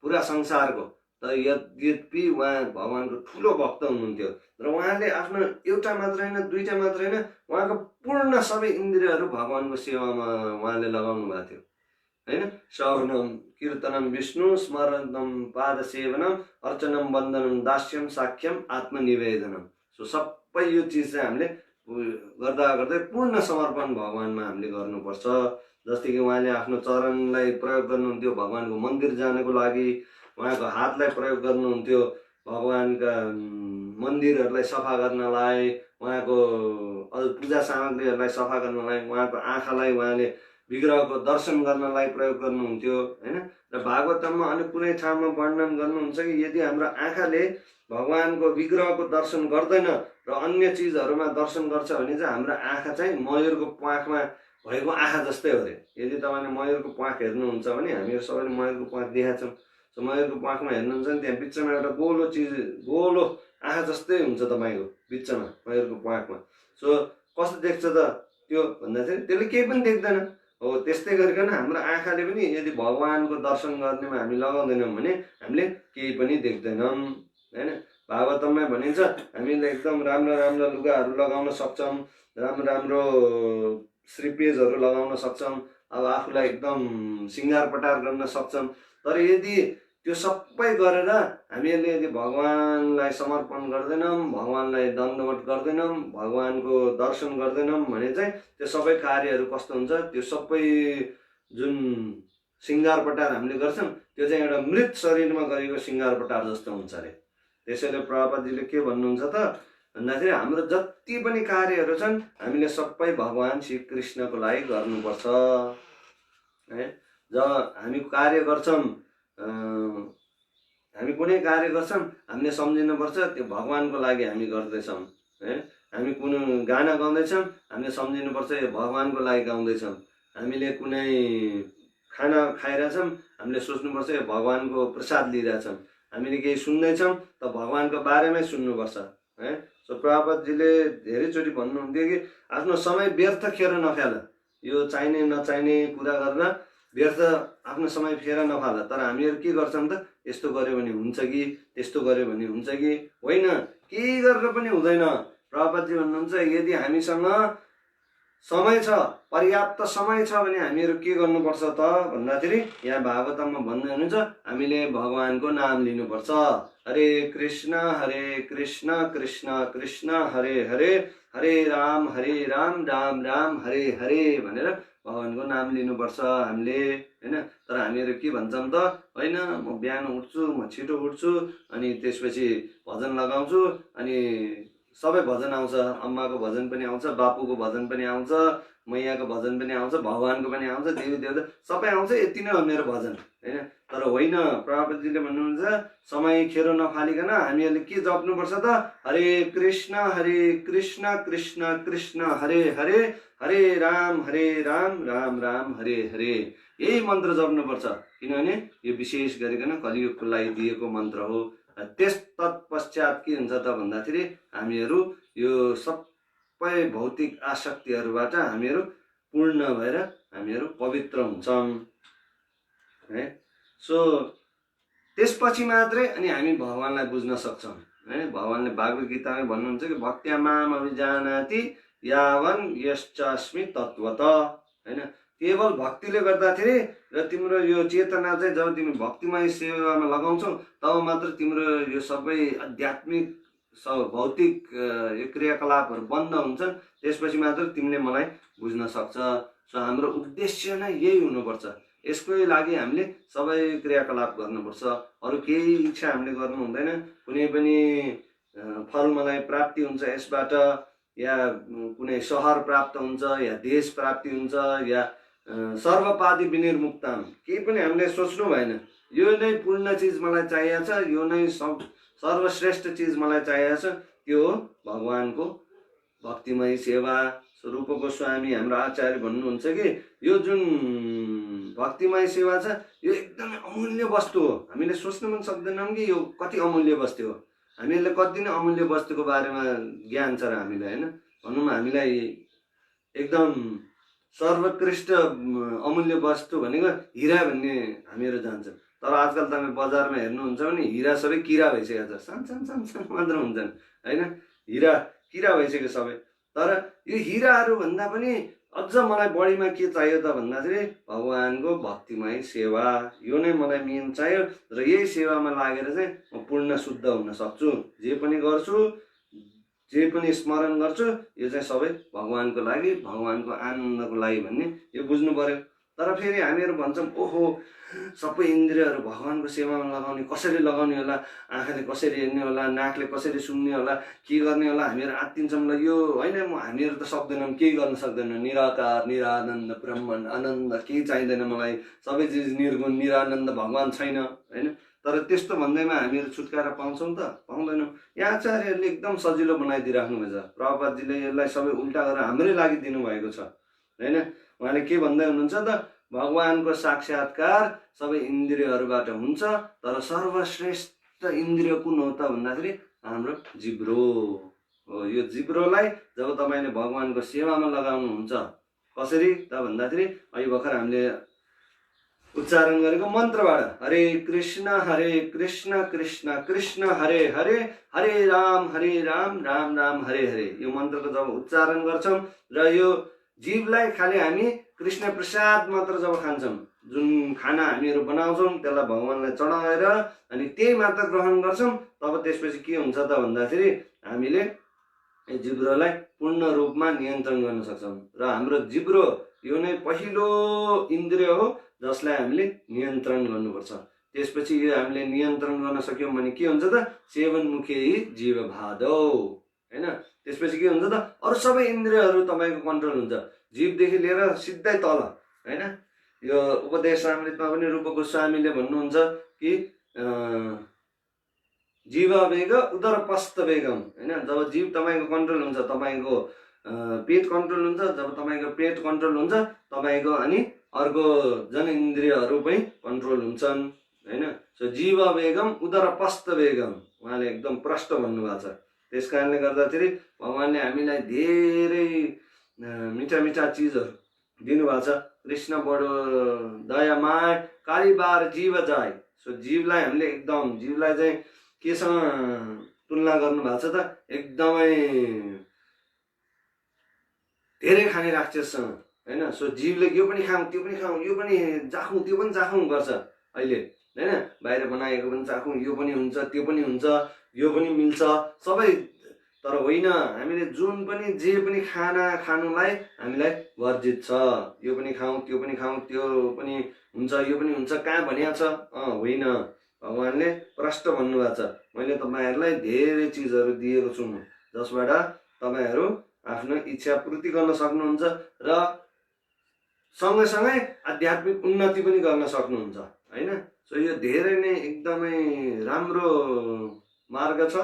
पुरा संसारको, तर यद्यपि उहाँ भगवानको ठुलो भक्त हुनुहुन्थ्यो। र उहाँले आफ्नो एउटा मात्र होइन, दुईटा मात्र होइन, उहाँको पूर्ण सबै इन्द्रियहरू भगवानको सेवामा उहाँले लगाउनु भएको थियो, होइन। श्रवणम कीर्तनम विष्णु स्मरणम पाद सेवनम अर्चनम वन्दनम दास्यम साख्यम आत्मनिवेदनम। सो सबै यो चिज चाहिँ हामीले गर्दा गर्दै पूर्ण समर्पण भगवानमा हामीले गर्नुपर्छ। जस्तै कि उहाँले आफ्नो चरणलाई प्रयोग गर्नुहुन्थ्यो भगवानको मन्दिर जानको लागि, उहाँको हातलाई प्रयोग गर्नुहुन्थ्यो भगवानका मन्दिरहरूलाई सफा गर्नलाई, उहाँको पूजा सामग्रीहरूलाई सफा गर्नलाई, उहाँको आँखालाई उहाँले विग्रहको दर्शन गर्नलाई प्रयोग गर्नुहुन्थ्यो, होइन। र भागवतममा अनि कुनै ठाउँमा वर्णन गर्नुहुन्छ कि यदि हाम्रो आँखाले भगवानको विग्रहको दर्शन गर्दैन र अन्य चिजहरूमा दर्शन गर्छ भने चाहिँ हाम्रो आँखा चाहिँ मयूरको प्वाखमा भएको आँखा जस्तै हो अरे। यदि तपाईँले मयूरको प्वाख हेर्नुहुन्छ भने, हामीहरू सबैले मयूरको प्वाख देखाएको छौँ। सो मयूरको प्वाखमा हेर्नुहुन्छ भने त्यहाँ बिचमा एउटा गोलो आँखा जस्तै हुन्छ तपाईँको बिचमा मयूरको प्वाखमा। सो कस्तो देख्छ त त्यो भन्दाखेरि, त्यसले केही पनि देख्दैन हो। त्यस्तै गरिकन हाम्रो आँखाले पनि यदि भगवानको दर्शन गर्नेमा हामी लगाउँदैनौँ भने हामीले केही पनि देख्दैनौँ, होइन। भागवतममै भनिन्छ हामीले एकदम राम्रो राम्रो लुगाहरू लगाउन सक्छौँ, राम्रो श्रीपेजहरू लगाउन सक्छौँ, अब आफूलाई एकदम सिँगार पटार गर्न सक्छौँ। तर यदि त्यो सबै गरेर हामीहरूले यदि भगवानलाई समर्पण गर्दैनौँ, भगवानलाई दण्डवत गर्दैनौँ, भगवानको दर्शन गर्दैनौँ भने चाहिँ त्यो सबै कार्यहरू कस्तो हुन्छ, त्यो सबै जुन सिँगार पटार हामीले गर्छौँ त्यो चाहिँ एउटा मृत शरीरमा गरेको सिँगार पटार जस्तो हुन्छ अरे। त्यसैले प्रभुपादजीले के भन्नुहुन्छ त भन्दाखेरि, हाम्रो जति पनि कार्यहरू छन् हामीले सबै भगवान श्री कृष्णको लागि गर्नुपर्छ, है। जब हामी कार्य गर्छौँ हामी कुनै कार्य गर्छौँ हामीले सम्झिनुपर्छ त्यो भगवानको लागि हामी गर्दैछौँ है। हामी कुनै गाना गाउँदैछौँ हामीले सम्झिनुपर्छ यो भगवानको लागि गाउँदैछौँ। हामीले कुनै खाना खाइरहेछौँ हामीले सोच्नुपर्छ यो भगवानको प्रसाद लिइरहेछौँ। हामीले केही सुन्दैछौँ त भगवानको बारेमै सुन्नुपर्छ है। सो प्रभुपादजीले धेरैचोटि भन्नुहुन्थ्यो कि आफ्नो समय व्यर्थ खेर नफाल, यो चाहिने नचाहिने कुरा गरेर व्यर्थ आफ्नो समय फेर नफाल। तर हामीहरू के गर्छौँ त, यस्तो गर्यो भने हुन्छ कि त्यस्तो गर्यो भने हुन्छ कि, होइन केही गरेर पनि हुँदैन। प्रभुपादजी भन्नुहुन्छ यदि हामीसँग समय छ, पर्याप्त समय छ भने हामीहरू के गर्नुपर्छ त भन्दाखेरि यहाँ भागवतमा भन्दै हुनुहुन्छ हामीले भगवानको नाम लिनुपर्छ। हरे कृष्ण कृष्ण कृष्ण हरे हरे, हरे राम राम राम हरे हरे भनेर भगवानको नाम लिनुपर्छ हामीले होइन। तर हामीहरू के भन्छौँ त, होइन म बिहान उठ्छु, म छिटो उठ्छु, अनि त्यसपछि भजन लगाउँछु, अनि सबै भजन आउँछ, अम्माको भजन पनि आउँछ, बापुको भजन पनि आउँछ, मैयाको भजन पनि आउँछ, भगवानको पनि आउँछ, देवी देवता सबै आउँछ, यति नै हो मेरो भजन होइन। तर होइन, प्रभुपादजीले भन्नुहुन्छ समय खेरो नफालिकन हामीहरूले के जप्नुपर्छ त, हरे कृष्ण कृष्ण कृष्ण हरे हरे, हरे राम राम राम हरे हरे, यही मन्त्र जप्नुपर्छ। किनभने यो विशेष गरिकन कलियुगको लागि दिएको मन्त्र हो। त्यस तत्पश्चात के हुन्छ त भन्दाखेरि हामीहरू यो सबै भौतिक आसक्तिहरूबाट हामीहरू पूर्ण भएर हामीहरू पवित्र हुन्छौँ है। सो त्यसपछि मात्रै अनि हामी भगवानलाई बुझ्न सक्छौँ है। भगवानले भागवत गीतामा भन्नुहुन्छ कि भक्त्या माम अभिजानाति यावन् यश्चास्मि तत्त्वत होइन। केवल भक्तिले गर्दाखेरि र तिम्रो यो चेतना चाहिँ जब तिमी भक्तिमय सेवामा लगाउँछौ तब मात्र तिम्रो यो सबै आध्यात्मिक भौतिक यो क्रियाकलापहरू बन्द हुन्छन्। त्यसपछि मात्र तिमीले मलाई बुझ्न सक्छ। सो हाम्रो उद्देश्य नै यही हुनुपर्छ। यसकै लागि हामीले सबै क्रियाकलाप गर्नुपर्छ। अरू केही इच्छा हामीले गर्नु हुँदैन। कुनै पनि फल मलाई प्राप्ति हुन्छ यसबाट, या कुनै सहर प्राप्त हुन्छ, या देश प्राप्ति हुन्छ, या सर्वपादि विनिर्मुक्ताम, केही पनि हामीले सोच्नु भएन। यो नै पूर्ण चिज मलाई चाहिएको छ, यो नै सर्वश्रेष्ठ चिज मलाई चाहिएको छ, त्यो हो भगवानको भक्तिमय सेवा। रूप गोस्वामी हाम्रो आचार्य भन्नुहुन्छ कि यो जुन भक्तिमय सेवा छ यो एकदमै अमूल्य वस्तु हो। हामीले सोच्न पनि सक्दैनौँ कि यो कति अमूल्य वस्तु हो। हामीहरूले कति नै अमूल्य वस्तुको बारेमा ज्ञान छ र हामीलाई होइन। भनौँ हामीलाई एकदम सर्वोत्कृष्ट अमूल्य वस्तु भनेको हिरा भन्ने हामीहरू जान्छौँ। तर आजकल तपाईँ बजारमा हेर्नुहुन्छ भने हिरा सबै किरा भइसकेको छ, सानो मात्र हुन्छन् होइन। हिरा किरा भइसक्यो सबै। तर यो हिराहरू भन्दा पनि अझ मलाई बढीमा के चाहियो त भन्दाखेरि भगवानको भक्तिमय सेवा, यो नै मलाई मेन चाहियो। र यही सेवामा लागेर चाहिँ म पूर्ण शुद्ध हुन सक्छु। जे पनि गर्छु, जे पनि स्मरण गर्छु, यो चाहिँ सबै भगवानको लागि, भगवानको आनन्दको लागि भन्ने यो बुझ्नु पर्यो। तर फेरि हामीहरू भन्छौँ ओहो सबै इन्द्रियहरू भगवानको सेवामा लगाउने, कसरी लगाउने होला, आँखाले कसरी हेर्ने होला, नाकले कसरी सुन्ने होला, के गर्ने होला, हामीहरू आत्तिन्छौँ ल यो होइन। हामीहरू त सक्दैनौँ, केही गर्न सक्दैनौँ। निराकार निरानन्द ब्रह्मन आनन्द, केही चाहिँदैन मलाई, सबै चिज निर्गुण निरानन्द, भगवान छैन होइन। तर त्यस्तो भन्दैमा हामीहरू छुटकारा पाउँछौँ त पाउँदैनौँ। यहाँ आचार्यहरूले एकदम सजिलो बनाइदिइराख्नु भएको छ। प्रभुपादजीले यसलाई सबै उल्टा गरेर हाम्रै लागि दिनुभएको छ होइन। उहाँले के भन्दै हुनुहुन्छ त, भगवानको साक्षात्कार सबै इन्द्रियहरूबाट हुन्छ, तर सर्वश्रेष्ठ इन्द्रिय कुन हो त भन्दाखेरि हाम्रो जिब्रो हो। यो जिब्रोलाई जब तपाईँले भगवानको सेवामा लगाउनुहुन्छ, कसरी त भन्दाखेरि अहिले भर्खर हामीले उच्चारण गरेको मन्त्रबाट हरे कृष्ण कृष्ण कृष्ण हरे हरे, हरे राम राम राम हरे हरे, यो मन्त्रको जब उच्चारण गर्छौँ र यो जीवलाई खालि हामी कृष्ण प्रसाद मात्र जब खान्छौँ, जुन खाना हामीहरू बनाउँछौँ त्यसलाई भगवानलाई चढाएर अनि त्यही मात्र ग्रहण गर्छौँ, तब त्यसपछि के हुन्छ त भन्दाखेरि हामीले जिब्रोलाई पूर्ण रूपमा नियन्त्रण गर्न सक्छौँ। र हाम्रो जिब्रो यो नै पहिलो इन्द्रिय हो जसलाई हामीले नियन्त्रण गर्नुपर्छ। त्यसपछि यो हामीले नियन्त्रण गर्न सक्यौँ भने के हुन्छ त, सेवनमुखे जीव भादौ होइन। त्यसपछि के हुन्छ त, अरू सबै इन्द्रियहरू तपाईँको कन्ट्रोल हुन्छ, जीवदेखि लिएर सिधै तल होइन। यो उपदेशामृतमा पनि रूप गोस्वामीले भन्नुहुन्छ कि जीव वेग उदरपस्थ वेगम हैन। जब जीव तपाईको कन्ट्रोल हुन्छ, तपाईको पेट कन्ट्रोल हुन्छ, जब तपाईको पेट कन्ट्रोल हुन्छ तपाईको अनि अर्को जनइन्द्रियहरू पनि कन्ट्रोल हुन्छन् हैन। सो जीव वेगम उदरपस्थ वेगम उहाँले एकदम प्रष्ट भन्नुभएको छ। त्यस कारणले गर्दाखेरि भगवानले हामीलाई धेरै मिठा मिठा चिजहरू दिनुभएको छ। कृष्ण बडो दयामय कालीबार जीव जाय। सो जीवलाई हामीले एकदम जीवलाई चाहिँ केसँग तुलना गर्नु भएको छ त, एकदमै धेरै खाने राक्षससँग हैन। सो जीवले यो पनि खाऊँ त्यो पनि खाऊँ, यो पनि चाखौँ त्यो पनि चाखौँ गर्छ अहिले हैन। बाहिर बनाएको पनि चाखौँ, यो पनि हुन्छ त्यो पनि हुन्छ, यो पनि मिल्छ सबै। तर होइन, हामीले जुन पनि जे पनि खाना खानुलाई हामीलाई वर्जित छ। यो पनि खाऊँ त्यो पनि खाऊँ, त्यो पनि हुन्छ यो पनि हुन्छ कहाँ भनिएको छ? होइन, भगवानले प्रष्ट भन्नुभएको छ। मैले तपाईहरुलाई धेरै चिजहरू दिएको छु जसबाट तपाईहरु आफ्नो इच्छा पूर्ति गर्न सक्नुहुन्छ र सँगसँगै आध्यात्मिक उन्नति पनि गर्न सक्नुहुन्छ हैन। सो यो धेरै नै एकदमै राम्रो मार्ग छ,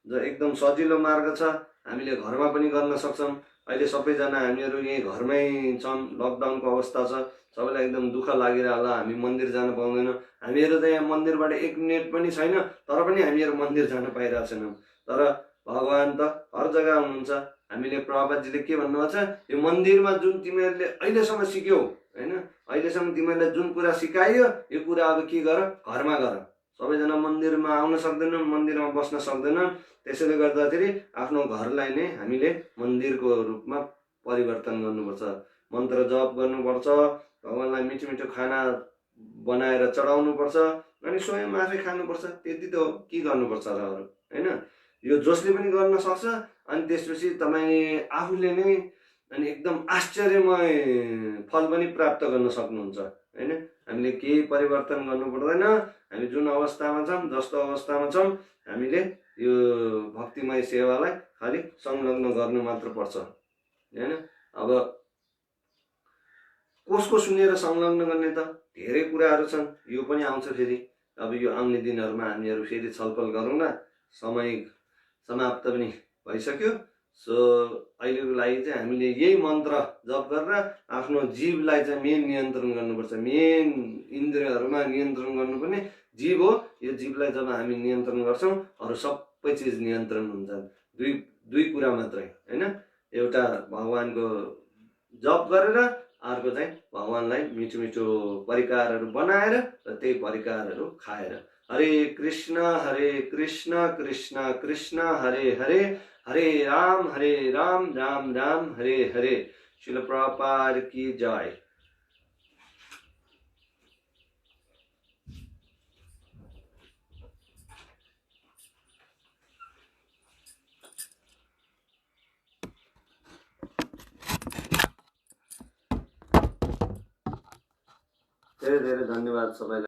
जो एकदम सजिलो मार्ग छ। हामीले घरमा पनि गर्न सक्छौं। अहिले सबैजना हामीहरु यही घरमै छौं, लकडाउनको अवस्था छ, सबैलाई एकदम दुःख लागिरहला। हामी मन्दिर जान पाउँदैनौं। हामीहरु त यहाँ मन्दिरबाट 1 मिनेट पनि छैन, तर पनि हामीहरु मन्दिर जान पाइरहेका छैनौं। तर भगवान त हर जग्गा हुनुहुन्छ। हामीले प्रभुपादजीले के भन्नुभएको छ, यो मन्दिरमा जुन तिमीहरुले अहिलेसम्म सिक्यौ हैन, अहिलेसम्म तिमीहरुलाई जुन कुरा सिकाइयो यो कुरा अब के गर, घरमा गर। सबैजना मन्दिरमा आउन सक्दैनन्, मन्दिरमा बस्न सक्दैनन्। त्यसैले गर्दाखेरि आफ्नो घरलाई नै हामीले मन्दिरको रूपमा परिवर्तन गर्नुपर्छ। मन्त्र जप गर्नुपर्छ, भगवानलाई मिठो मिठो खाना बनाएर चढाउनुपर्छ, अनि स्वयं आफै खानुपर्छ। त्यति त हो, के गर्नुपर्छ र अरु हैन। यो जसले पनि गर्न सक्छ। अनि त्यसपछि तपाई आफूले नै अनि एकदम आश्चर्यमय फल पनि प्राप्त गर्न सक्नुहुन्छ हैन। हामीले केही परिवर्तन गर्नु पर्दैन। हामी जुन अवस्थामा छौं, जस्तो अवस्थामा छौं, हामीले यो भक्तिमय सेवालाई खाली संलग्न गर्नु मात्र पर्छ हैन। अब कसको सुनेर संलग्न गर्ने त धेरै कुराहरू छन्, यो पनि आउँछ फेरि। अब यो आउने दिनहरुमा हामीहरु फेरि छलफल गरौँ न। समय समाप्त पनि भइसक्यो। सो अहिलेको लागि चाहिँ हामीले यही मन्त्र जप गरेर आफ्नो जीवलाई चाहिँ मेन नियन्त्रण गर्नुपर्छ। मेन इन्द्रियहरुमा नियन्त्रण गर्नुपर्ने जीव हो। यो जीवलाई जब हामी नियन्त्रण गर्छौं, अरु सबै चिज नियन्त्रण हुन्छन्। दुई कुरा मात्रै हैन। एउटा भगवानको जप गरेर, अर्को चाहिँ भगवानलाई मिठो मिठो परिकारहरू बनाएर र त्यही परिकारहरू खाएर। हरे कृष्ण कृष्ण कृष्ण हरे हरे, हरे राम राम राम हरे हरे। श्रील प्रभुपाद की जय। धेरै धेरै धन्यवाद सबैलाई।